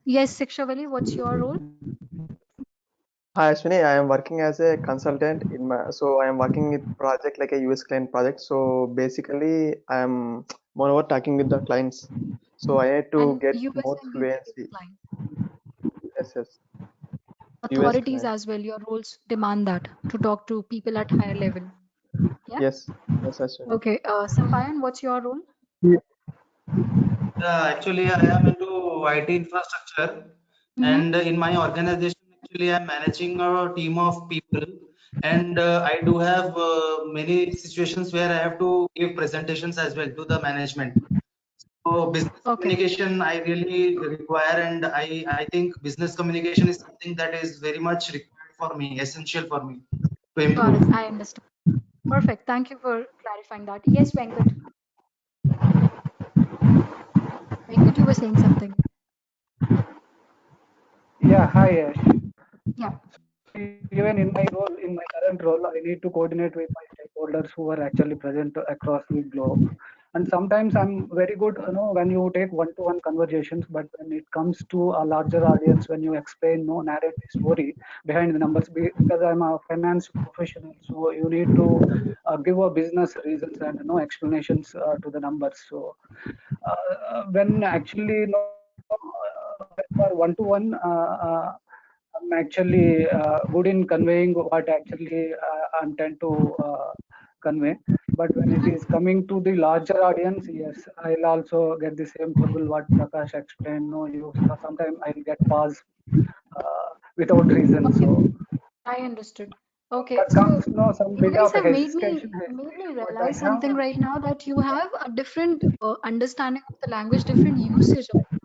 Yes, Sikshavali, what's your role? Hi Ashwini, I am working as a consultant in my so I am working with project like a US client project. So basically I am moreover talking with the clients. So I had to And get US more and UK fluency. client. Yes, yes. US Authorities client. as well, your roles demand that to talk to people at higher level. Yeah. Yes, yes, Ashwini. Okay. Sampayan, what's your role? Actually, I am into IT infrastructure, and in my organization, actually, I'm managing a team of people, and I do have many situations where I have to give presentations as well to the management. So business communication I really require, and I think business communication is something that is very much required for me, essential for me to Got improve. it. I understand. Perfect. Thank you for clarifying that. Yes, Venkat. Venkat, you were saying something. Yeah, hi, Yash. Yeah. Even in my role, in my current role, I need to coordinate with my stakeholders who are actually present across the globe. And sometimes I'm very good, when you take one-to-one conversations, but when it comes to a larger audience, when you explain, narrate the story behind the numbers, because I'm a finance professional, so you need to give a business reasons and explanations to the numbers. So when actually, for one-to-one, I'm actually good in conveying what actually I'm trying to convey. But when it is coming to the larger audience, yes, I'll also get the same trouble what Prakash explained. No, sometimes I'll get pause without reason. So I understood. Okay, that so comes some you bit guys of a have hesitation. made me But I realize have something right now, that you have a different understanding of the language, different usage of the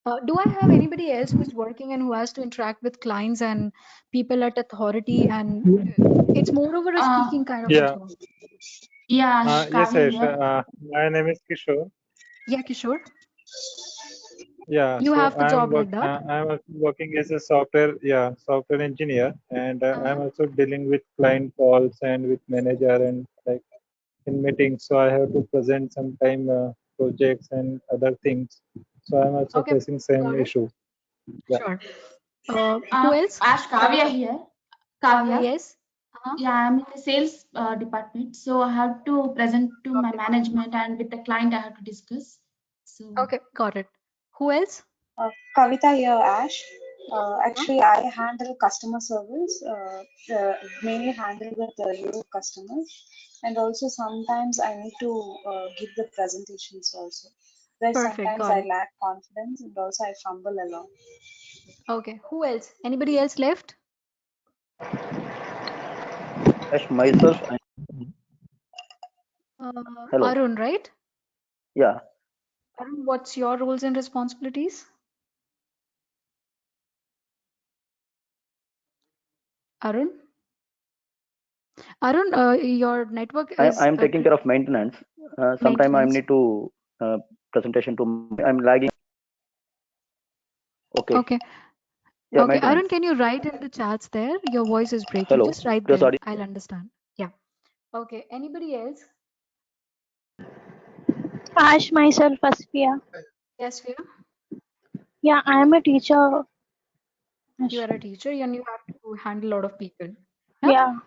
language. Do I have anybody else who's working and who has to interact with clients and people at authority, and it's more over a speaking kind of a Yeah. job? Yeah, Yes, Kavya Ash. here. My name is Kishore. Yeah, Kishore. Yeah, You so have the job like that. I'm also working as a software engineer, and I'm also dealing with client calls and with manager and like in meetings. So I have to present sometime projects and other things. So I'm also Okay, facing same got it. issue. Yeah. Sure. Who else? Ash, Kavya here. Kavya. Yes. Yeah, I'm in the sales department, so I have to present to my management, and with the client I have to discuss. So Okay, got it. Who else? Kavita here, Ash. Actually, I handle customer service, mainly handle with Europe customers, and also sometimes I need to give the presentations also. Where Perfect, sometimes got I it. lack confidence and also I fumble a lot. Okay, who else? Anybody else left? As myself, hello. Arun, right? Yeah, Arun, what's your roles and responsibilities? Arun? Arun, your network is I'm taking care of maintenance. Sometime I maintenance. need to presentation to. I'm lagging. Okay. Okay. Yeah, Okay, maintenance. Arun, can you write in the chats there? Your voice is breaking. Hello. Just write Yes, there. audio. I'll understand. Yeah. Okay. Anybody else? Ash, myself, Asfiya. Yes, Fia. Yeah, I am a teacher. You are a teacher and you have to handle a lot of people. Yeah. Yeah,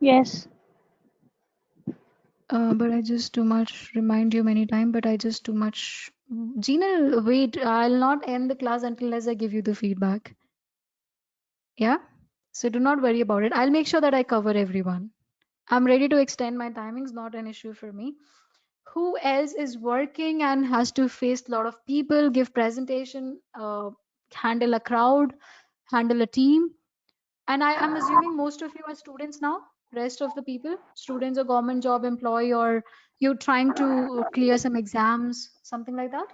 yes. But I just too much remind you many times, but I just too much. Gina, wait, I'll not end the class until I give you the feedback. Yeah. So do not worry about it. I'll make sure that I cover everyone. I'm ready to extend my timings, not an issue for me. Who else is working and has to face a lot of people, give presentation, handle a crowd, handle a team? And I'm assuming most of you are students now, rest of the people, students or government job employee, or you're trying to clear some exams, something like that.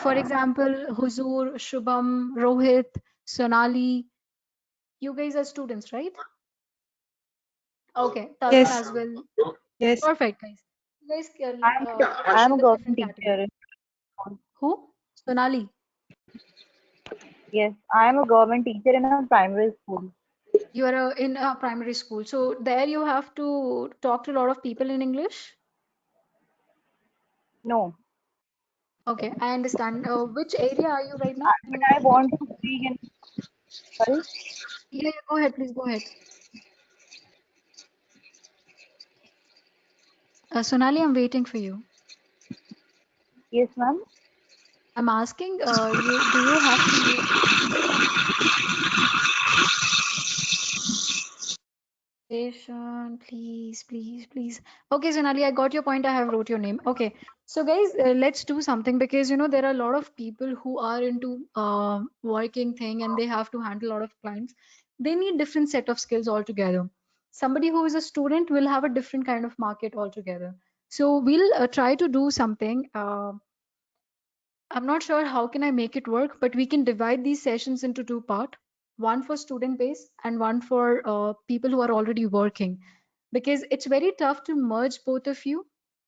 For example, Huzur, Shubham, Rohit, Sonali, you guys are students, right? Okay, Tarun Yes. as well. Yes. Perfect, guys. You guys can I'm a in the government different categories. teacher. Who? Sonali. Yes, I am a government teacher in a primary school. You are in a primary school. So there you have to talk to a lot of people in English? No, Okay, I understand. Which area are you right now? but I want to speak in. Sorry. Yeah, go ahead, please go ahead. Sonali, I'm waiting for you. Yes, ma'am. I'm asking, do you have to use station, please, please, please. Okay, Sonali, I got your point. I have wrote your name. Okay, so guys, let's do something because there are a lot of people who are into working thing and they have to handle a lot of clients. They need different set of skills altogether. Somebody who is a student will have a different kind of market altogether. So we'll try to do something. I'm not sure how can I make it work, but we can divide these sessions into two parts, one for student base and one for people who are already working, because it's very tough to merge both of you.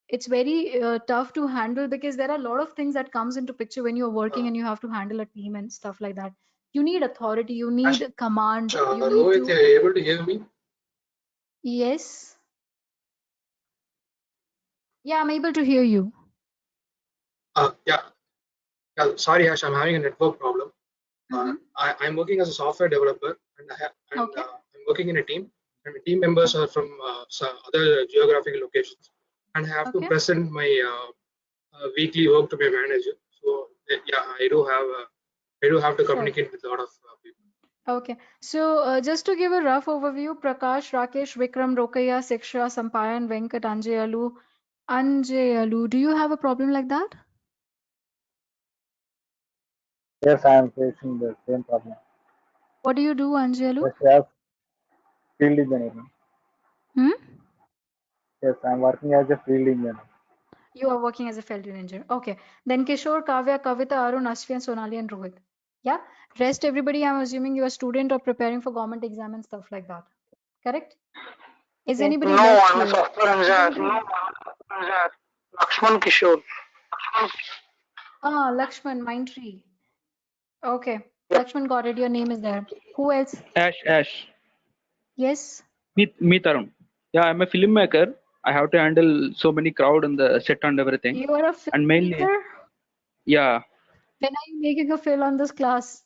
It's very tough to handle because there are a lot of things that comes into picture when you're working and you have to handle a team and stuff like that. You need authority, you need command, you need Rohit, to. are you able to hear me? Yes. Yeah, I'm able to hear you. Yeah. Sorry, Ash, I'm having a network problem. I'm working as a software developer, and I'm working in a team, and my team members are from some other geographical locations, and I have to present my weekly work to my manager. So yeah, I do have to communicate with a lot of people. Okay, so just to give a rough overview, Prakash, Rakesh, Vikram, Rokaya, Siksha, Sampayan, Venkat, Anjayalu, do you have a problem like that? Yes, I am facing the same problem. What do you do, Anjayalu? Yes, I have field engineering. Hmm? Yes, I am working as a field engineer. You are working as a field engineer. Okay, then Kishore, Kavya, Kavita, Arun, Asfi, Sonali, and Rohit. Yeah, rest everybody, I'm assuming you're a student or preparing for government exam and stuff like that. Correct? Is anybody No, left I'm a here? software engineer. Lakshman Kishore. Ah, Lakshman, Mindtree. Okay, Lakshman got it. Your name is there. Who else? Ash. Yes. Me Tarun. Yeah, I'm a filmmaker. I have to handle so many crowd on the set and everything. You are a And mainly, filmmaker? yeah. When are you making a film on this class?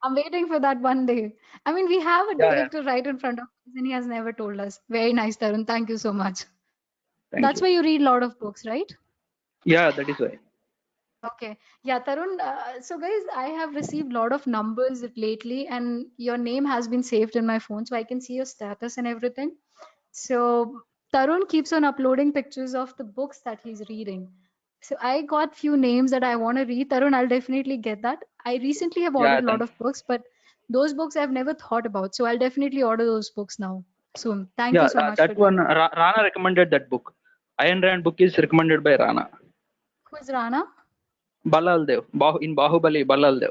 I'm waiting for that one day. I mean, we have a Yeah, director right in front of us and he has never told us. Very nice, Tarun. Thank you so much. thank That's you. why you read a lot of books, right? Yeah, that is why. Okay. Yeah, Tarun. So guys, I have received a lot of numbers lately and your name has been saved in my phone so I can see your status and everything. So Tarun keeps on uploading pictures of the books that he's reading. So I got few names that I want to read. Tarun, I'll definitely get that. I recently have Yeah, ordered a lot of books, but those books I've never thought about. So I'll definitely order those books now soon. Thank you yeah, so much for that one. doing that. Rana recommended that book. Ayn Rand book is recommended by Rana. Who's Rana? Balal Dev. In Bahubali, Balal Dev.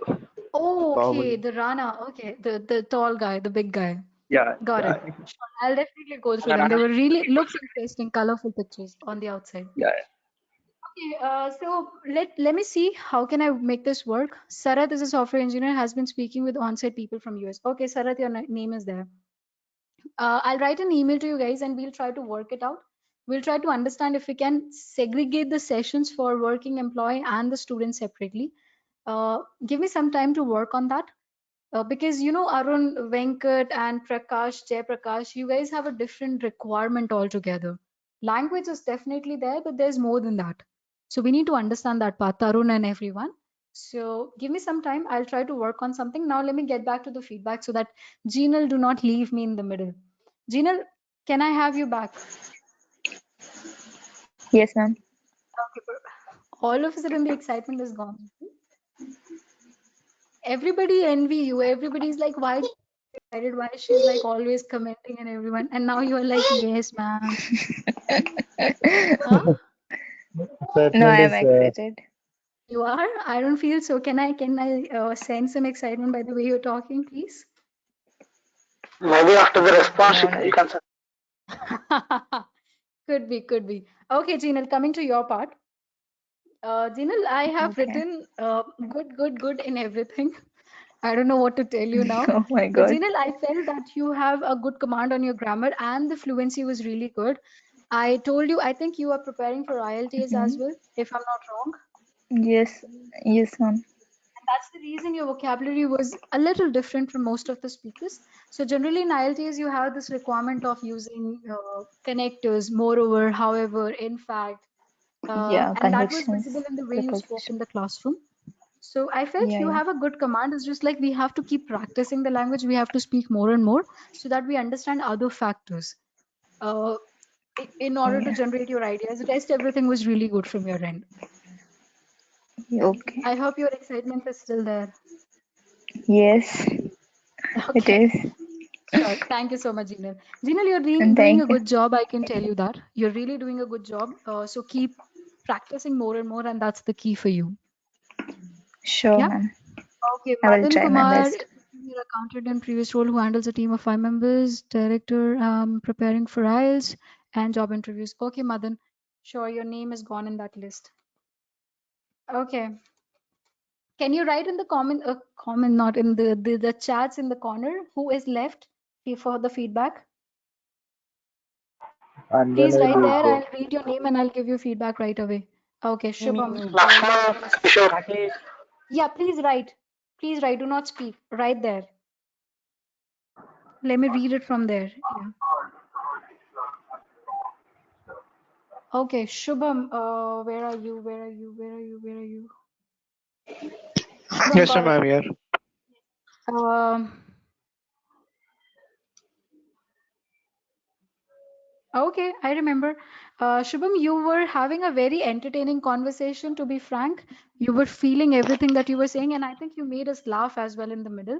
Oh, okay, Bahubali. the Rana. Okay, the tall guy, the big guy. Yeah, Got it. yeah, Sure. I'll definitely go through yeah, them. They Rana. were really looks interesting, colorful pictures on the outside. Yeah, Okay, so let me see how can I make this work. Sarath is a software engineer, has been speaking with on-site people from US. Okay, Sarath, your name is there. I'll write an email to you guys and we'll try to work it out. We'll try to understand if we can segregate the sessions for working employee and the students separately. Give me some time to work on that. Because you know Arun, Venkat and Prakash, Jay Prakash, you guys have a different requirement altogether. Language is definitely there, but there's more than that. So we need to understand that part, Arun and everyone. So give me some time. I'll try to work on something. Now let me get back to the feedback so that Jinal do not leave me in the middle. Jinal, can I have you back? Yes, ma'am. Okay, all of a sudden the excitement is gone. Everybody envy you. Everybody's like, why she's excited? Why she's like always commenting and everyone. And now you are like, yes, ma'am. Huh? No, I am Excitement is excited. You are? I don't feel so. Can I sense some excitement by the way you're talking, please? Maybe after the response, No, no. you can. Could be, could be. Okay, Jinal, coming to your part. Jinal, I have Okay. written good in everything. I don't know what to tell you now. Oh my But God. Jinal, I felt that you have a good command on your grammar and the fluency was really good. I told you, I think you are preparing for IELTS as well, if I'm not wrong. Yes, yes, ma'am. And that's the reason your vocabulary was a little different from most of the speakers. So generally in IELTS, you have this requirement of using connectors, moreover, however, in fact, Yeah, and that was conjunctions, visible in the way you spoke preposition. in the classroom. So I felt Yeah, you yeah. have a good command. It's just like we have to keep practicing the language. We have to speak more and more so that we understand other factors. Uh, in order to Yeah. generate your ideas, the test, everything was really good from your end. Okay. I hope your excitement is still there. Yes, it Okay. is. Sure. Thank you so much, Jinal. Jinal, you're And doing thank a you. good job. I can tell you that. You're really doing a good job. So keep practicing more and more, and that's the key for you. Sure, Yeah. ma'am. Okay. I will Madan try my Kumar, best. senior accountant in previous role who handles a team of 5 members, director, preparing for IELTS and job interviews. Okay, Madan. Sure, your name is gone in that list. Okay. Can you write in the comment, not in the chats in the corner, who is left for the feedback? Please Anjanay write there. is I'll read your name and I'll give you feedback right away. Okay, Shubham. Lakshman Kishore. Yeah, please write. Please write. Do not speak. Write there. Let me read it from there. Yeah. Okay, Shubham. Where are you? Where are you? Where are you? Where are you? Shubham, Yes, got ma'am, it. I'm here. Okay, I remember. Shubham, you were having a very entertaining conversation, to be frank. You were feeling everything that you were saying, and I think you made us laugh as well in the middle.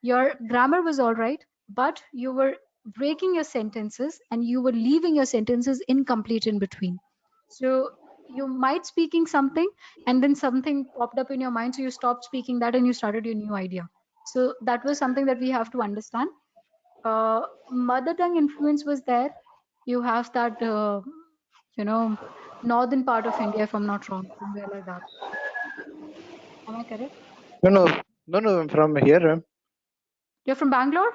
Your grammar was all right, but you were breaking your sentences and you were leaving your sentences incomplete in between. So you might speaking something and then something popped up in your mind, so you stopped speaking that and you started your new idea. So that was something that we have to understand. Mother tongue influence was there. You have that, northern part of India, if I'm not wrong, somewhere like that. Am I correct? No, I'm from here, ma'am. You're from Bangalore?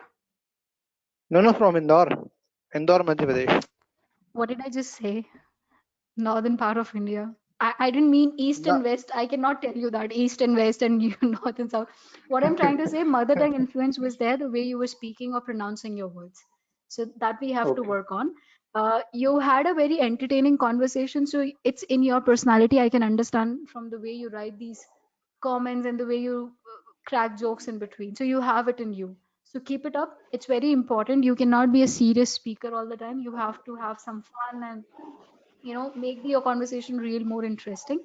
No, from Indore, Madhya Pradesh. What did I just say? Northern part of India. I didn't mean east and west. I cannot tell you that east and west and you north and south. What I'm trying to say, mother tongue influence was there, the way you were speaking or pronouncing your words. So that we have to work on. You had a very entertaining conversation, so it's in your personality. I can understand from the way you write these comments and the way you crack jokes in between. So you have it in you. So keep it up. It's very important. You cannot be a serious speaker all the time. You have to have some fun and make your conversation real more interesting.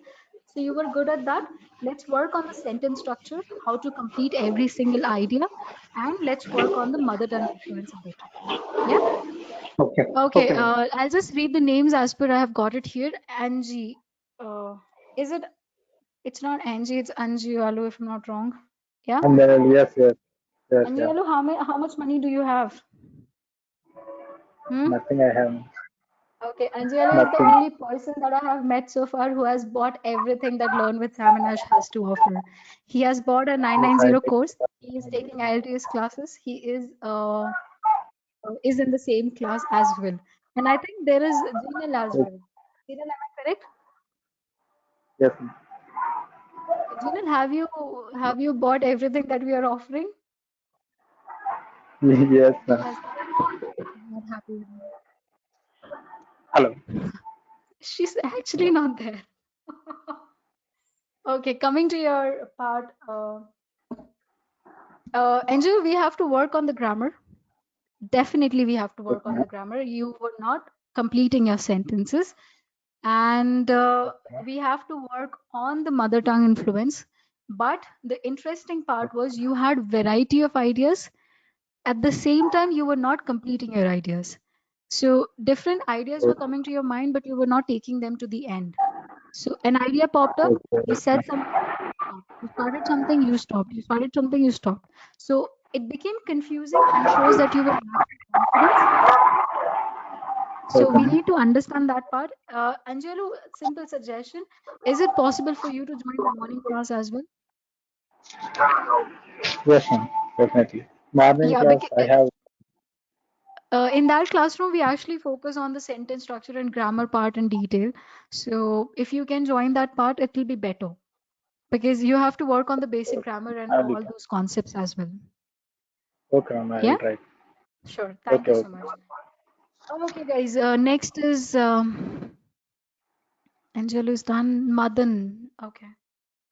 So you were good at that. Let's work on the sentence structure, how to complete every single idea, and let's work on the mother tongue influence a bit. Yeah. Okay. Okay. ma'am. I'll just read the names as per I have got it here. Angie. Is it? It's not Angie. It's Angialu, if I'm not wrong. Yeah. And then, yes, yes, yes, yeah. Angialu, how much money do you have? Nothing I have. Okay, Anjali is the Nothing. only person that I have met so far who has bought everything that Learn with Sam and Ash has to offer. He has bought a Yes, 990 course. He is taking IELTS classes. He is in the same class as well. And I think there is Jinal as well. Jinal, am I correct? Yes, ma'am. Jinal, have you bought everything that we are offering? Yes, He ma'am. has not happy with me. Hello. She's actually not there. Okay, coming to your part, Angel, we have to work on the grammar. Definitely, we have to work on the grammar. You were not completing your sentences, and we have to work on the mother tongue influence. But the interesting part was you had variety of ideas. At the same time, you were not completing your ideas. So different ideas were coming to your mind, but you were not taking them to the end. So an idea popped up, you said something, you stopped. You started something, you stopped. You started something, you stopped. So it became confusing and shows that you were lacking confidence. So we need to understand that part. Anjelu, simple suggestion. Is it possible for you to join the morning class as well? Yes, ma'am. Definitely. Morning Yeah, class, I have. in that classroom, we actually focus on the sentence structure and grammar part in detail. So if you can join that part, it will be better because you have to work on the basic grammar and I'll be all those concepts as well. okay, ma'am. I Yeah, will try. sure. Thank Okay, you so okay. much. Okay, guys. Next is Angelo is done. Madan. Okay.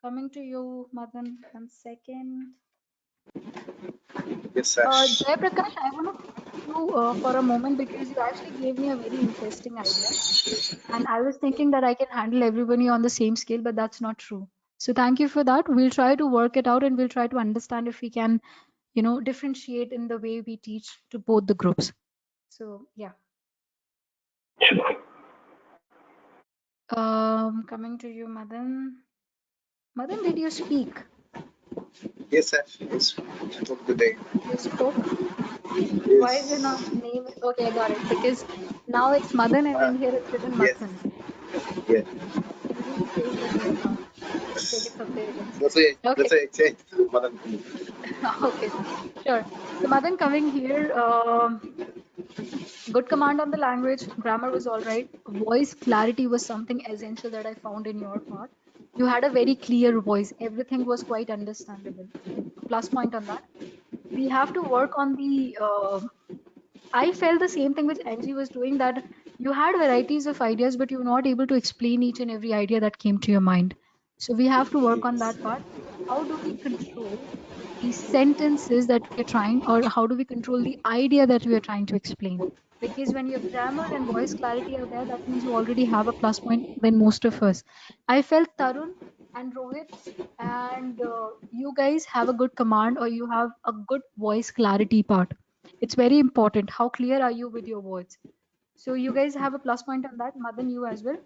Coming to you, Madan. 1 second. Yes, sir. Jayaprakash, I want to thank you for a moment because you actually gave me a very interesting idea. And I was thinking that I can handle everybody on the same scale, but that's not true. So thank you for that. We'll try to work it out and we'll try to understand if we can, differentiate in the way we teach to both the groups. So yeah. Coming to you, Madan. Madan, did you speak? Yes, sir. Yes. Spoke today. You spoke? Yes. Why is your name? Okay, I got it. Because now it's Madan and then here it's written Yes. Mathan. Yeah. You need to change the name now. Take it somewhere else. That's why. Okay. That's why I changed to Madan. Okay, sure. So Madan, coming here, good command on the language. Grammar was all right. Voice clarity was something essential that I found in your part. You had a very clear voice. Everything was quite understandable. Plus point on that. We have to work on the. I felt the same thing which Angie was doing, that you had varieties of ideas, but you were not able to explain each and every idea that came to your mind. So we have to work on that part. How do we control the sentences that we are trying, or how do we control the idea that we are trying to explain? Because when your grammar and voice clarity are there, that means you already have a plus point than most of us. I felt Tarun and Rohit and you guys have a good command, or you have a good voice clarity part. It's very important. How clear are you with your words? So you guys have a plus point on that. Madan, you as well.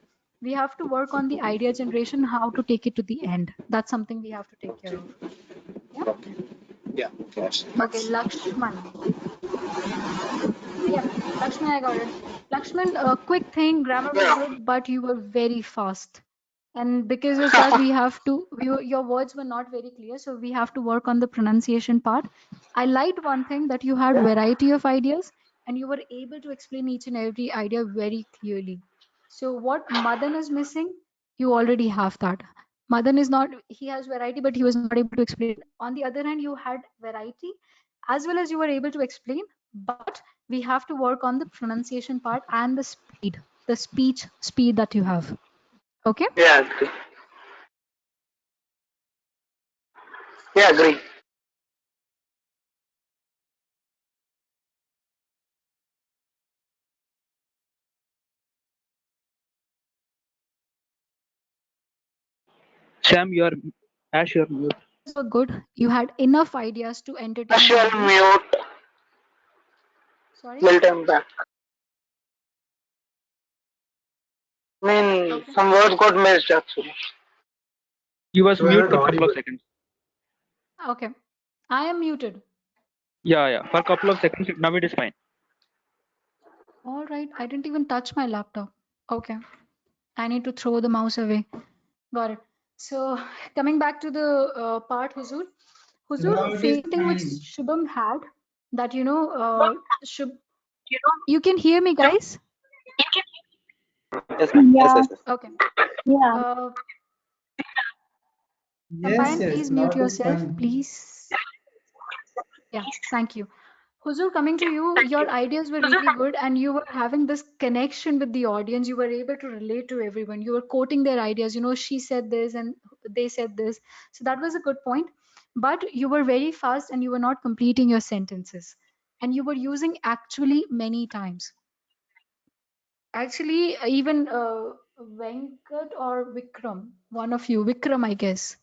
We have to work on the idea generation, how to take it to the end. That's something we have to take care of. Yeah. Yeah. Okay, Lakshman. Yeah, Lakshman, I got it. Lakshman, a quick thing, grammar was good, but you were very fast. And because of that, your words were not very clear. So we have to work on the pronunciation part. I liked one thing, that you had variety of ideas and you were able to explain each and every idea very clearly. So what Madan is missing You already have that. Madan is not, he has variety, but he was not able to explain. On the other hand, you had variety as well as you were able to explain, but we have to work on the pronunciation part and the speed, the speech speed that you have. Okay? Yeah, agree. Yeah, agree. Sam, Ash, you're mute. So good. You had enough ideas to entertain Ash, an you're audience. mute. Sorry? Well, time back. I mean, Okay. some words got missed actually. You was You were mute not for a couple of audible. seconds. Okay. I am muted. Yeah. For a couple of seconds. Now it is fine. All right. I didn't even touch my laptop. Okay. I need to throw the mouse away. Got it. So coming back to the part, Huzur. Huzur, fainting which Shubham had, that you can hear me, guys? Yes, ma'am. Yeah. Yes. Okay. Yeah. Combine, please mute yourself, please. Yeah, thank you. Huzur, coming to you, your ideas were really good and you were having this connection with the audience. You were able to relate to everyone. You were quoting their ideas. She said this and they said this. So that was a good point. But you were very fast and you were not completing your sentences. And you were using actually many times. Actually, even Venkat or Vikram, one of you, Vikram, I guess.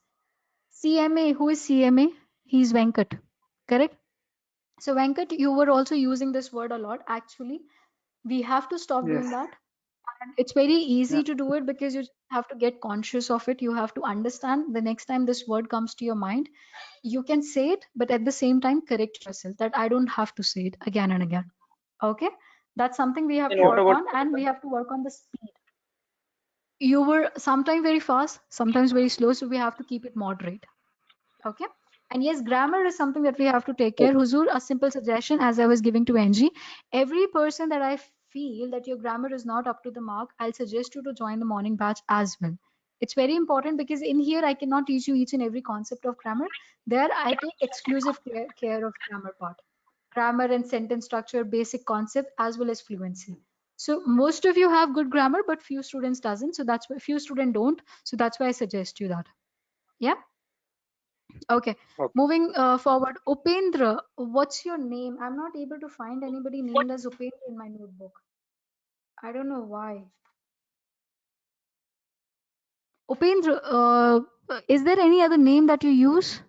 CMA, who is CMA? He's Venkat, correct? So Venkat, you were also using this word a lot. Actually, we have to stop doing Yes. that. And it's very easy Yeah. to do it because you have to get conscious of it. You have to understand the next time this word comes to your mind, you can say it, but at the same time, correct yourself that I don't have to say it again and again. Okay? That's something we have And to what work about on, and we have to work on the speed. You were sometimes very fast, sometimes very slow, so we have to keep it moderate. Okay? And yes, grammar is something that we have to take care. Huzur, a simple suggestion as I was giving to Angie, every person that I feel that your grammar is not up to the mark, I'll suggest you to join the morning batch as well. It's very important because in here I cannot teach you each and every concept of grammar. There I take exclusive care of grammar part. Grammar and sentence structure, basic concept, as well as fluency. So most of you have good grammar, but few students doesn't. So that's why few students don't. So that's why I suggest you that. Yeah. Okay. Moving forward, Upendra, what's your name? I'm not able to find anybody named as Upendra in my notebook. I don't know why. Upendra, is there any other name that you use?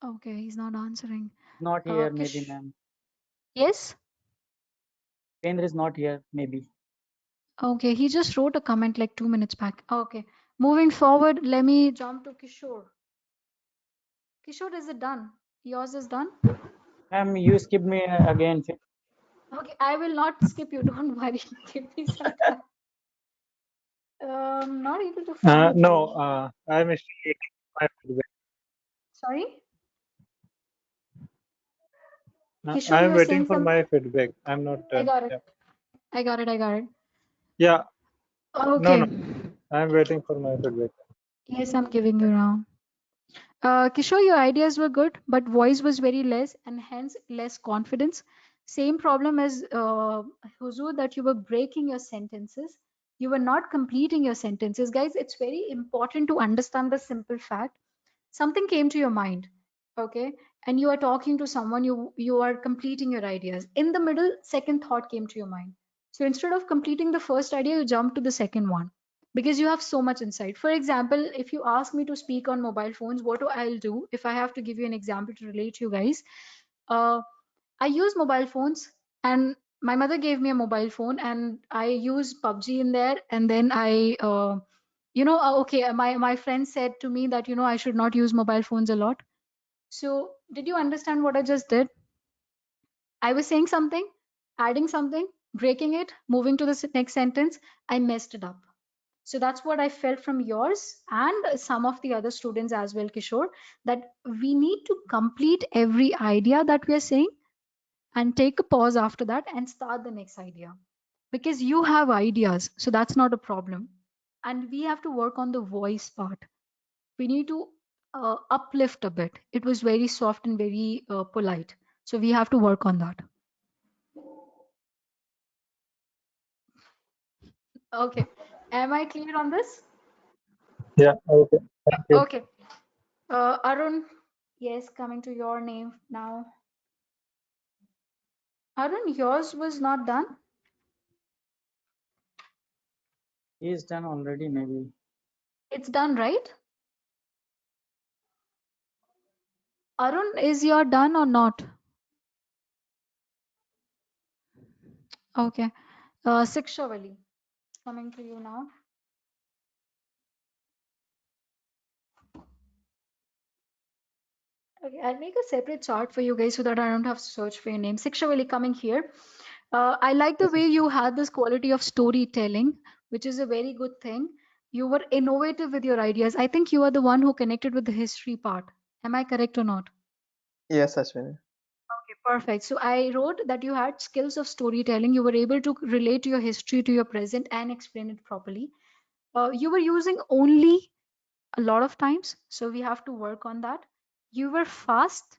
Okay, he's not answering. Not here, maybe, ma'am. Yes? Kendra is not here, maybe. Okay, he just wrote a comment like 2 minutes back. Okay. Moving forward, let me jump to Kishore. Kishore, is it done? Yours is done? Ma'am, you skip me again. Okay, I will not skip you. Don't worry. Give me some time. Not able to find No, you. I'm still waiting for my feedback. Sorry? Kishore, I'm you were waiting saying for something? my feedback. I'm not. I got it. Yeah. I got it. I got it. Yeah. Okay. No. I'm waiting for my feedback. Yes, I'm giving you now. Kishore, your ideas were good, but voice was very less and hence less confidence. Same problem as Huzur, that you were breaking your sentences. You were not completing your sentences. Guys, it's very important to understand the simple fact. Something came to your mind, okay? And you are talking to someone, you are completing your ideas. In the middle, second thought came to your mind. So instead of completing the first idea, you jump to the second one because you have so much insight. For example, if you ask me to speak on mobile phones, what I'll do, if I have to give you an example to relate to you guys, I use mobile phones and my mother gave me a mobile phone and I use PUBG in there, and then okay, my friend said to me that I should not use mobile phones a lot. So did you understand what I just did? I was saying something, adding something, breaking it, moving to the next sentence. I messed it up. So that's what I felt from yours and some of the other students as well, Kishore, that we need to complete every idea that we are saying and take a pause after that and start the next idea. because you have ideas, so that's not a problem. And we have to work on the voice part. We need to uplift a bit. It was very soft and very polite, so we have to work on that. Okay, am I clear on this? Yeah, okay. Thank you. Okay. Arun, yes, coming to your name now. Arun, yours was not done? He is done already, maybe. It's done, right? Arun, is your done or not? Okay. Sikshavali, coming to you now. Okay, I'll make a separate chart for you guys so that I don't have to search for your name. Sikshavali, coming here. I like the way you had this quality of storytelling, which is a very good thing. You were innovative with your ideas. I think you are the one who connected with the history part. Am I correct or not? Yes, Ashwini. Okay, perfect. So I wrote that you had skills of storytelling. You were able to relate your history to your present and explain it properly. You were using only a lot of times, so we have to work on that. You were fast,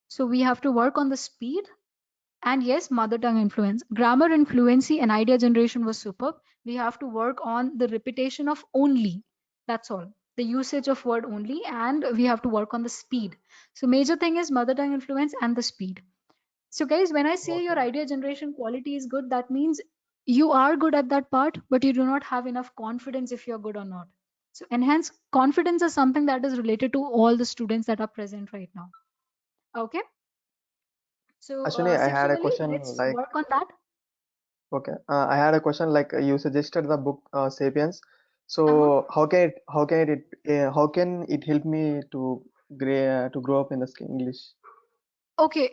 so we have to work on the speed. And yes, mother tongue influence. Grammar and fluency and idea generation was superb. We have to work on the repetition of only. That's all. The usage of word only, and we have to work on the speed. So major thing is mother tongue influence and the speed. So guys, when I say your idea generation quality is good, that means you are good at that part, but you do not have enough confidence if you're good or not. So enhance confidence is something that is related to all the students that are present right now. Okay. So Ashwini, I had a Sikshavali, question let's like, work on that. okay, I had a question like you suggested the book Sapiens. So how can it help me to grow up in the English? Okay,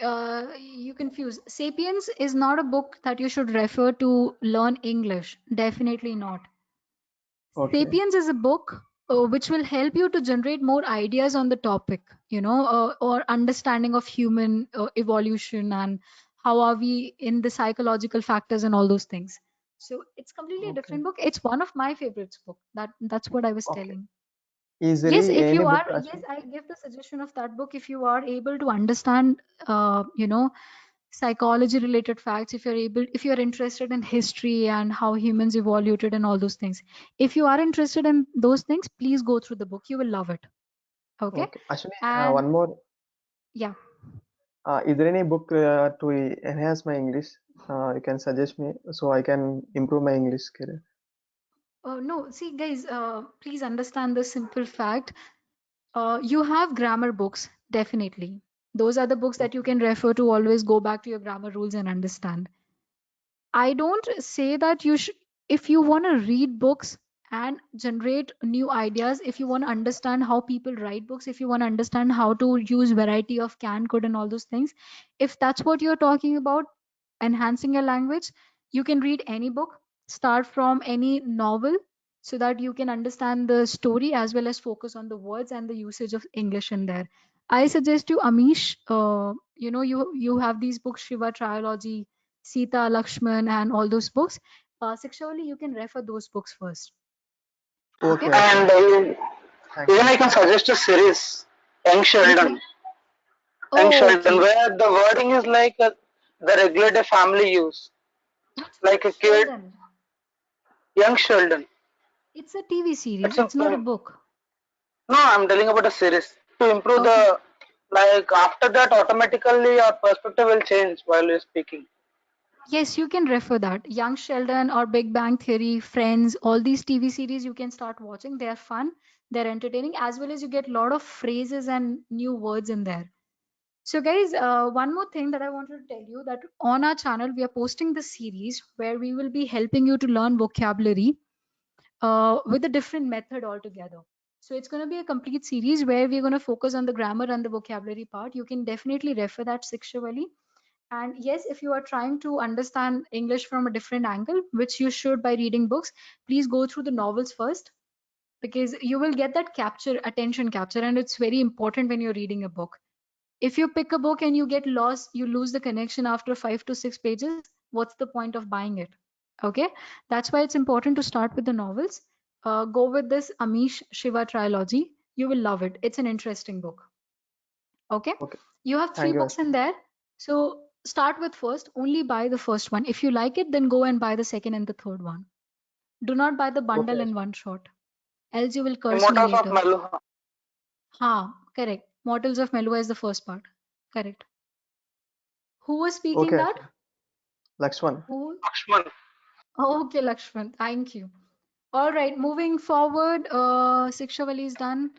you confuse. Sapiens is not a book that you should refer to learn English. Definitely not. Okay. Sapiens is a book which will help you to generate more ideas on the topic, or understanding of human evolution and how are we in the psychological factors and all those things. So it's completely a Okay. different book. It's one of my favorites book. That's what I was Okay. telling. Is there Yes, if any you book, are, yes, Ashwini? I give the suggestion of that book if you are able to understand, psychology related facts, if you're interested in history and how humans evolved and all those things. If you are interested in those things, please go through the book. You will love it. Okay. Okay. Ashwini, And one more. yeah. Is there any book to enhance my English? You can suggest me so I can improve my English career. No, see, guys, please understand the simple fact. You have grammar books, definitely. Those are the books that you can refer to, always go back to your grammar rules and understand. I don't say that you should, if you want to read books and generate new ideas, if you want to understand how people write books, if you want to understand how to use variety of can, could, and all those things, if that's what you're talking about, enhancing your language, you can read any book, start from any novel, so that you can understand the story as well as focus on the words and the usage of English in there. I suggest you, Amish, you have these books, Shiva Trilogy, Sita, Lakshman, and all those books. Sexually, you can refer those books first. Okay, Okay. And thanks. even I can suggest a series, Young Sheldon. Young Sheldon, Okay. where the wording is like the regular day family use, Which like one? a kid. Sheldon. Young Sheldon. It's a TV series. It's a It's not a book. no, I'm telling about a series to improve Okay. the like after that automatically your perspective will change while you're speaking. Yes, you can refer that. Young Sheldon or Big Bang Theory, Friends, all these TV series you can start watching. They're fun, they're entertaining, as well as you get a lot of phrases and new words in there. So guys, one more thing that I wanted to tell you, that on our channel, we are posting the series where we will be helping you to learn vocabulary with a different method altogether. So it's going to be a complete series where we're going to focus on the grammar and the vocabulary part. You can definitely refer that sexually. And yes, if you are trying to understand English from a different angle, which you should by reading books, please go through the novels first, because you will get that attention capture, and it's very important when you're reading a book. If you pick a book and you get lost, you lose the connection after 5 to 6 pages, what's the point of buying it? Okay, that's why it's important to start with the novels. Go with this Amish Shiva trilogy. You will love it. It's an interesting book. Okay, you have 3 Thank you, books Ashwini. in there. So start with first, only buy the first one. If you like it, then go and buy the second and the third one. Do not buy the bundle Okay, in one shot, else you will curse me Immortals of later. Meluha. Ha, correct. Mortals of Melua is the first part. Correct. Who was speaking okay, that? Ashwini. Lakshman. Who? Lakshman. Okay, Lakshman. Thank you. All right, moving forward. Sikshavali is done.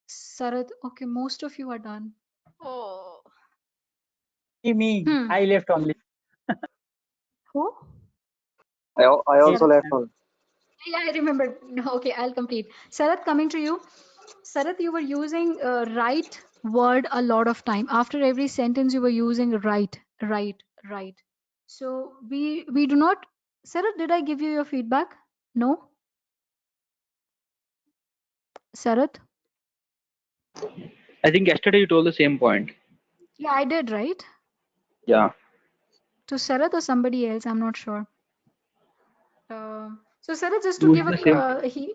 Sarath. Okay, most of you are done. Oh. Me, I left only. Who? I also Sarath. left on. Yeah, I remember. Okay, I'll complete. Sarath, coming to you. Sarath, you were using right word a lot of time. After every sentence, you were using right, right, right. So we do not. Sarath, did I give you your feedback? No. Sarath? I think yesterday you told the same point. Yeah, I did, right? Yeah. To Sarath or somebody else, I'm not sure. So Sarath, just to give Using the same.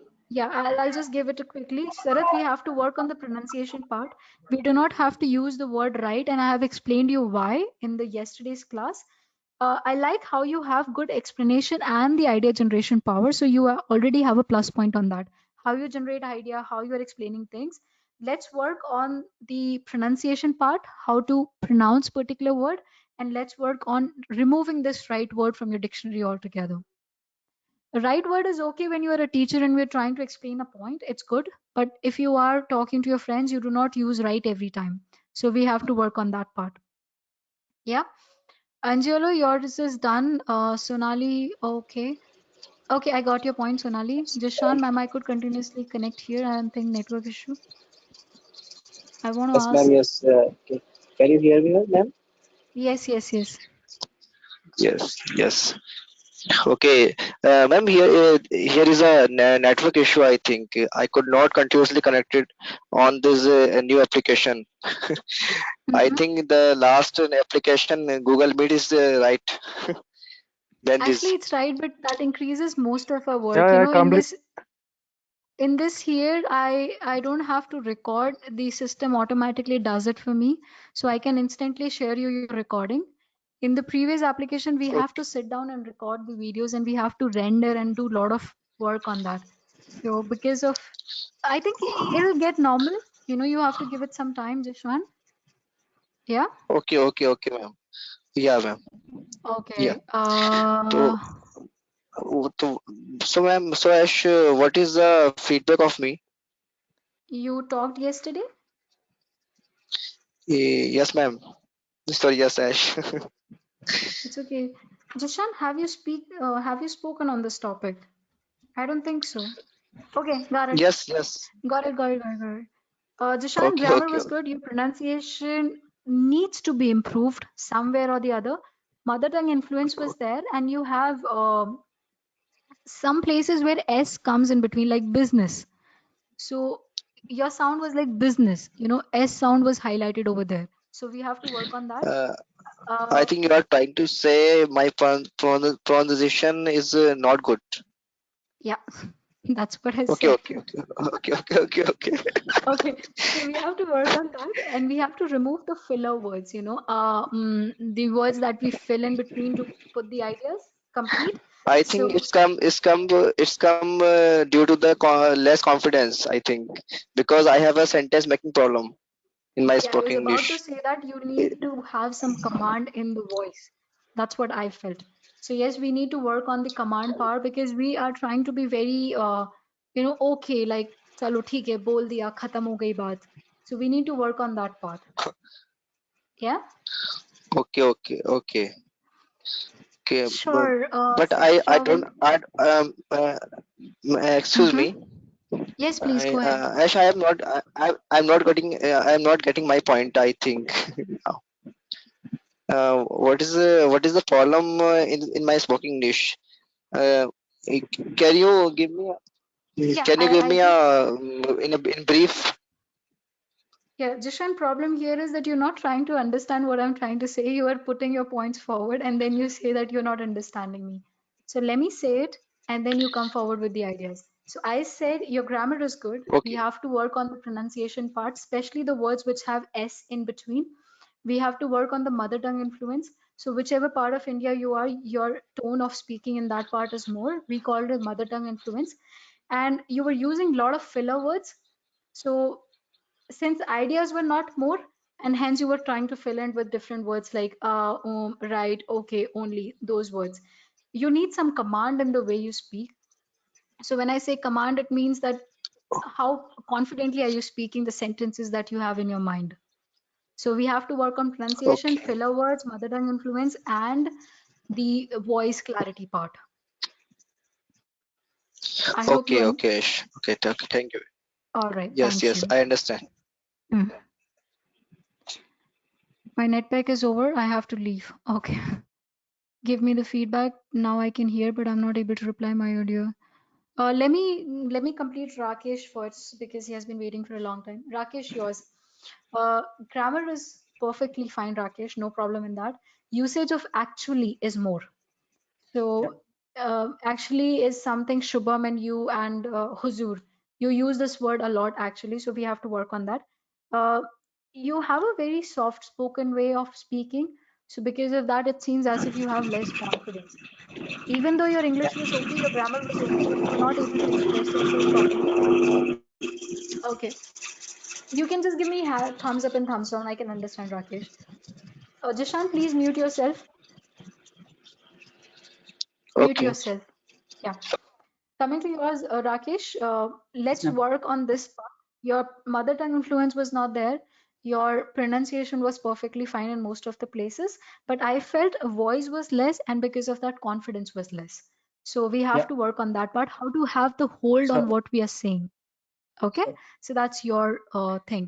I'll just give it quickly. Sarath, we have to work on the pronunciation part. We do not have to use the word right, and I have explained you why in the yesterday's class. I like how you have good explanation and the idea generation power. So you already have a plus point on that. How you generate idea, how you are explaining things. Let's work on the pronunciation part, how to pronounce particular word, and let's work on removing this right word from your dictionary altogether. The right word is okay when you are a teacher and we're trying to explain a point. It's good. But if you are talking to your friends, you do not use right every time. So we have to work on that part. Yeah. Angelo, yours is done. Sonali, okay. Okay, I got your point, Sonali. Jishan, ma'am, I could continuously connect here. I don't think network issue. I want to Yes, ma'am. ask. Yes. Can you hear me, ma'am? Yes, yes, yes. Yes. Yes. Okay, ma'am. Here is a network issue. I think I could not continuously connect it on this new application. I think the last application Google Meet is right. Then Actually, this. it's right, but that increases most of our work. Yeah, You yeah, know, complete. in this here, I don't have to record. The system automatically does it for me. So I can instantly share you your recording. In the previous application, we have to sit down and record the videos and we have to render and do a lot of work on that. So because of, I think it'll get normal. You know, you have to give it some time, Jishwan. Yeah. Okay. Okay. Okay, ma'am. Yeah, ma'am. Yeah. Okay. So, to- so ma'am. So Ash, what is the feedback of me? You talked yesterday? Yes, ma'am. Sorry, yes, Ash. It's okay. Jishan, have you spoken on this topic? I don't think so. Okay, got it. Yes. Yes. Got it, got it, got it, got it. Jishan, Okay. grammar Okay. was good. Your pronunciation needs to be improved somewhere or the other. Mother tongue influence was there, and you have some places where S comes in between, like business. So your sound was like business. You know, S sound was highlighted over there. So we have to work on that. Uh, I think you are trying to say my pronunciation is not good. Yeah, that's what I Okay, said. okay, okay, okay, okay, okay, okay. Okay, so we have to work on that, and we have to remove the filler words, the words that we fill in between to put the ideas complete. I think So it's come due to the less confidence. I think because I have a sentence making problem in my yeah, I was spoken about to English. say that you need to have some command in the voice. That's what I felt. So yes, we need to work on the command part because we are trying to be very, okay, like chalo theek hai, bol diya, khatam ho gayi baat. So we need to work on that part. Yeah. Okay, okay, okay, okay. Sure. But I don't. Siksha, Excuse me. yes, please go ahead. Ash, I am not. I'm not getting. I am not getting my point. I think. What is the problem in my spoken English? Uh, can you give me? Yeah, Can you give I me think, in brief? yeah, Jishan, problem here is that you're not trying to understand what I'm trying to say. You are putting your points forward and then you say that you're not understanding me. So let me say it and then you come forward with the ideas. So I said your grammar is good. We Okay. have to work on the pronunciation part, especially the words which have S in between. We have to work on the mother tongue influence. So whichever part of India you are, your tone of speaking in that part is more. We call it mother tongue influence. And you were using a lot of filler words. So since ideas were not more, and hence you were trying to fill in with different words like right, okay, only, those words. You need some command in the way you speak. So when I say command, it means that how confidently are you speaking the sentences that you have in your mind. So we have to work on pronunciation, Okay. filler words, mother tongue influence, and the voice clarity part. I hope Okay. you Okay. Okay. Thank you. all right. Yes. Thank Yes. you. I understand. My net pack is over. I have to leave. Okay. Give me the feedback. Now I can hear, but I'm not able to reply my audio. Let me complete Rakesh first because he has been waiting for a long time. Rakesh, yours. Grammar is perfectly fine, Rakesh. No problem in that. Usage of actually is more. So actually is something Shubham and you and Huzur. You use this word a lot actually, so we have to work on that. You have a very soft spoken way of speaking. So because of that, it seems as if you have less confidence. Even though your English was okay, your grammar was okay, but you were not able to express yourself properly. Okay. You can just give me thumbs up and thumbs down. I can understand, Rakesh. Jishan, please mute yourself. Mute Okay. yourself. Yeah. Coming to yours, Rakesh, let's ma'am. work on this part. Your mother tongue influence was not there. Your pronunciation was perfectly fine in most of the places, but I felt a voice was less, and because of that, confidence was less. So we have Yeah. to work on that part. How to have the hold on Sure. what we are saying. Okay, Sure. so that's your thing.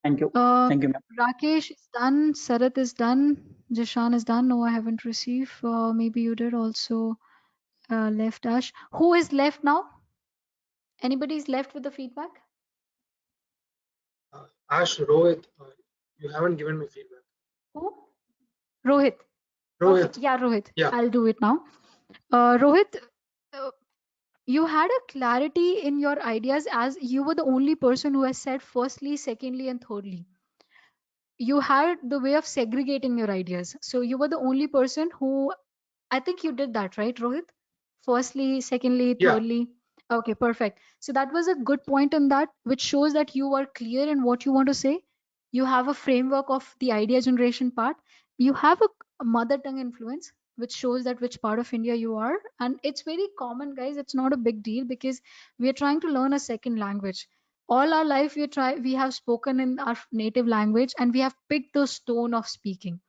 Thank you. Thank you, ma'am. Rakesh is done. Sarath is done. Jishan is done. No, I haven't received. Maybe you did also. Left Ash. Who is left now? Anybody is left with the feedback? Ash, Rohit, you haven't given me feedback. Who? Rohit. Rohit. Okay, yeah, Rohit. Yeah. I'll do it now. Rohit, you had a clarity in your ideas as you were the only person who has said firstly, secondly, and thirdly. You had the way of segregating your ideas. So you were the only person who, I think you did that, right, Rohit? Firstly, secondly, Yeah. thirdly. Okay, perfect. So that was a good point in that, which shows that you are clear in what you want to say. You have a framework of the idea generation part. You have a mother tongue influence, which shows that which part of India you are. And it's very common, guys. It's not a big deal because we are trying to learn a second language. All our life we have spoken in our native language and we have picked those tone of speaking.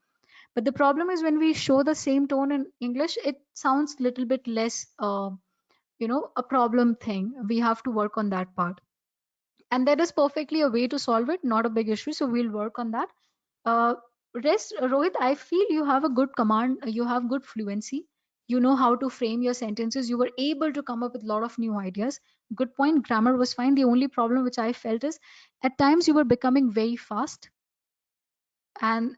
But the problem is when we show the same tone in English, it sounds a little bit less, a problem thing. We have to work on that part. And there is perfectly a way to solve it, not a big issue. So we'll work on that. Rest, Rohit, I feel you have a good command. You have good fluency. You know how to frame your sentences. You were able to come up with a lot of new ideas. Good point. Grammar was fine. The only problem which I felt is at times you were becoming very fast. And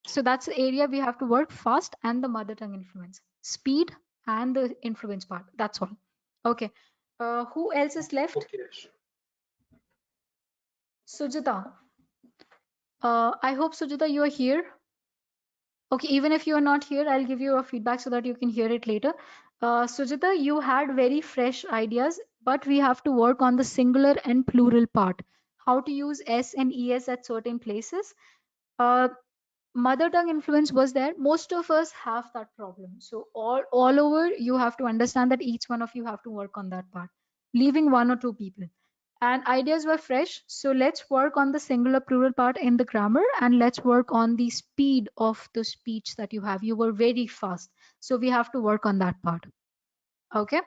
so that's the area we have to work fast and the mother tongue influence. Speed and the influence part. That's all. Okay. Who else is left? Okay. Sujata. I hope, Sujata, you are here. Okay, even if you are not here, I'll give you a feedback so that you can hear it later. Sujata, you had very fresh ideas, but we have to work on the singular and plural part. How to use S and ES at certain places. Mother tongue influence was there. Most of us have that problem. So all over, you have to understand that each one of you have to work on that part, leaving one or two people. And ideas were fresh. So let's work on the singular plural part in the grammar and let's work on the speed of the speech that you have. You were very fast. So we have to work on that part. Okay.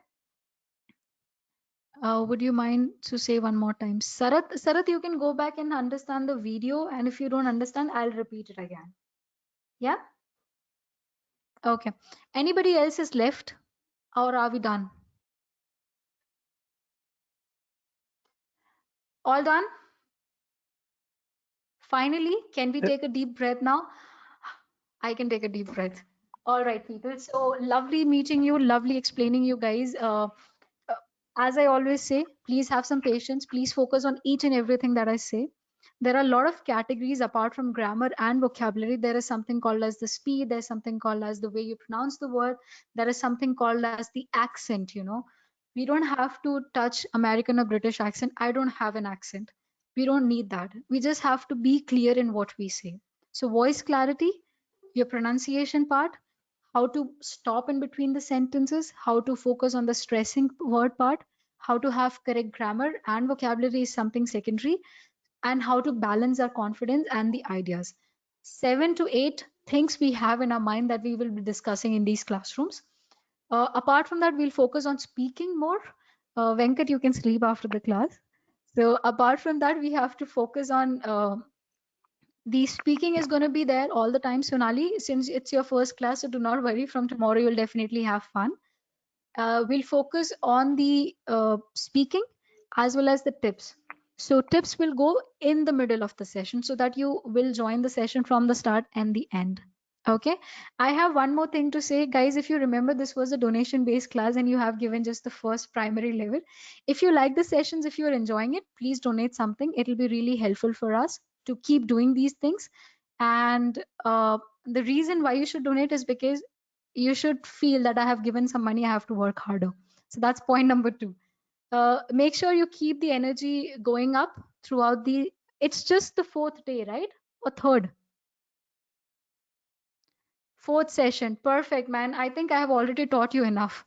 Would you mind to say one more time? Sarath, you can go back and understand the video. And if you don't understand, I'll repeat it again. Yeah. Okay. Anybody else is left or are we done? All done? Finally, can we take a deep breath now? I can take a deep breath. All right, people. So lovely meeting you, lovely explaining you guys. Uh, as I always say, please have some patience. Please focus on each and everything that I say. There are a lot of categories apart from grammar and vocabulary. There is something called as the speed. There's something called as the way you pronounce the word. There is something called as the accent, you know. We don't have to touch American or British accent. I don't have an accent. We don't need that. We just have to be clear in what we say. So voice clarity, your pronunciation part, how to stop in between the sentences, how to focus on the stressing word part, how to have correct grammar and vocabulary is something secondary, and how to balance our confidence and the ideas. 7 to 8 things we have in our mind that we will be discussing in these classrooms. Apart from that, we'll focus on speaking more. Venkat, you can sleep after the class. So apart from that, we have to focus on the speaking is going to be there all the time, Sonali. Since it's your first class, so do not worry. From tomorrow, you'll definitely have fun. We'll focus on the speaking as well as the tips. So tips will go in the middle of the session so that you will join the session from the start and the end. Okay. I have one more thing to say, guys. If you remember, this was a donation based class and you have given just the first primary level. If you like the sessions, if you're enjoying it, please donate something. It'll be really helpful for us to keep doing these things. And the reason why you should donate is because you should feel that I have given some money, I have to work harder. So that's point number 2. Make sure you keep the energy going up throughout the, it's just the 4th day, right? Or 3rd? 4th session. Perfect, man. I think I have already taught you enough.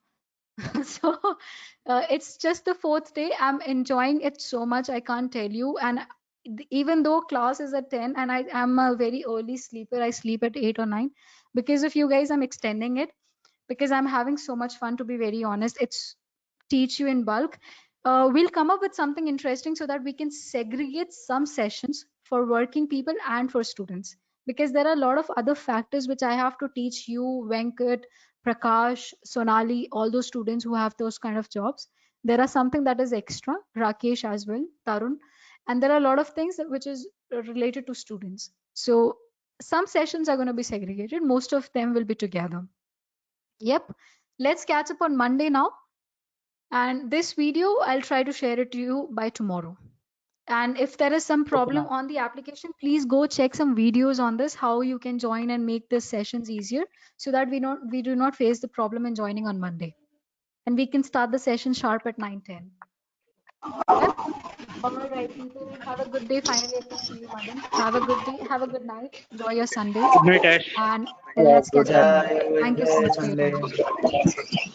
So it's just the 4th day. I'm enjoying it so much, I can't tell you. And even though class is at 10 and I am a very early sleeper, I sleep at 8 or 9. Because of you guys, I'm extending it because I'm having so much fun, to be very honest. It's teach you in bulk. We'll come up with something interesting so that we can segregate some sessions for working people and for students, because there are a lot of other factors which I have to teach you, Venkat, Prakash, Sonali, all those students who have those kind of jobs. There are something that is extra, Rakesh as well, Tarun, and there are a lot of things which is related to students. So some sessions are going to be segregated, most of them will be together. Yep. Let's catch up on Monday now. And this video, I'll try to share it to you by tomorrow. And if there is some problem on the application, please go check some videos on this, how you can join and make the sessions easier so that we do not face the problem in joining on Monday. And we can start the session sharp at 9:10. Yep. All right, people. Have a good day. Finally, I can see you, Madan. Have a good day. Have a good night. Enjoy your Sundays. Good night, Ash. And let's catch up on Monday. Thank you so much for your time.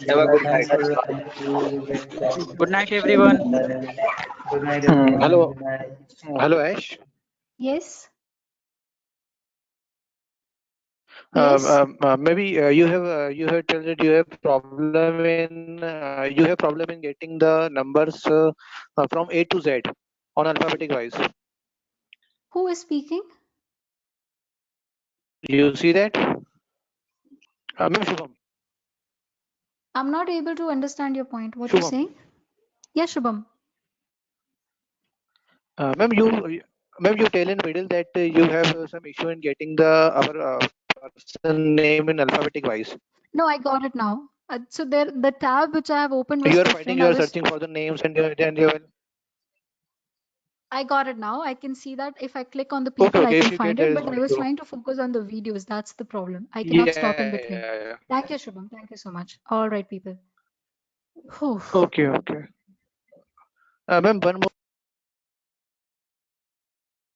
Have a good night. Good night, everyone. Hello. Hello, Ash. Yes. Yes. Maybe you have told that you have problem in getting the numbers from A to Z on alphabetic wise. Who is speaking? You see that? Ma'am Shubham. I'm not able to understand your point. What Shubham. you're saying? Yeah, Shubham. Ma'am, you tell in middle that you have some issue in getting the our person name in alphabetic wise. No, I got it now. So there, the tab which I have opened was You are different. finding, you are searching for the names, and then you will. I got it now. I can see that if I click on the people, Okay, I if can you find get it. there But is I was no trying to focus on the videos. That's the problem. I cannot stop in between. Yeah. Thank you, Shubham. Thank you so much. All right, people. Whew. Okay. Ma'am, one more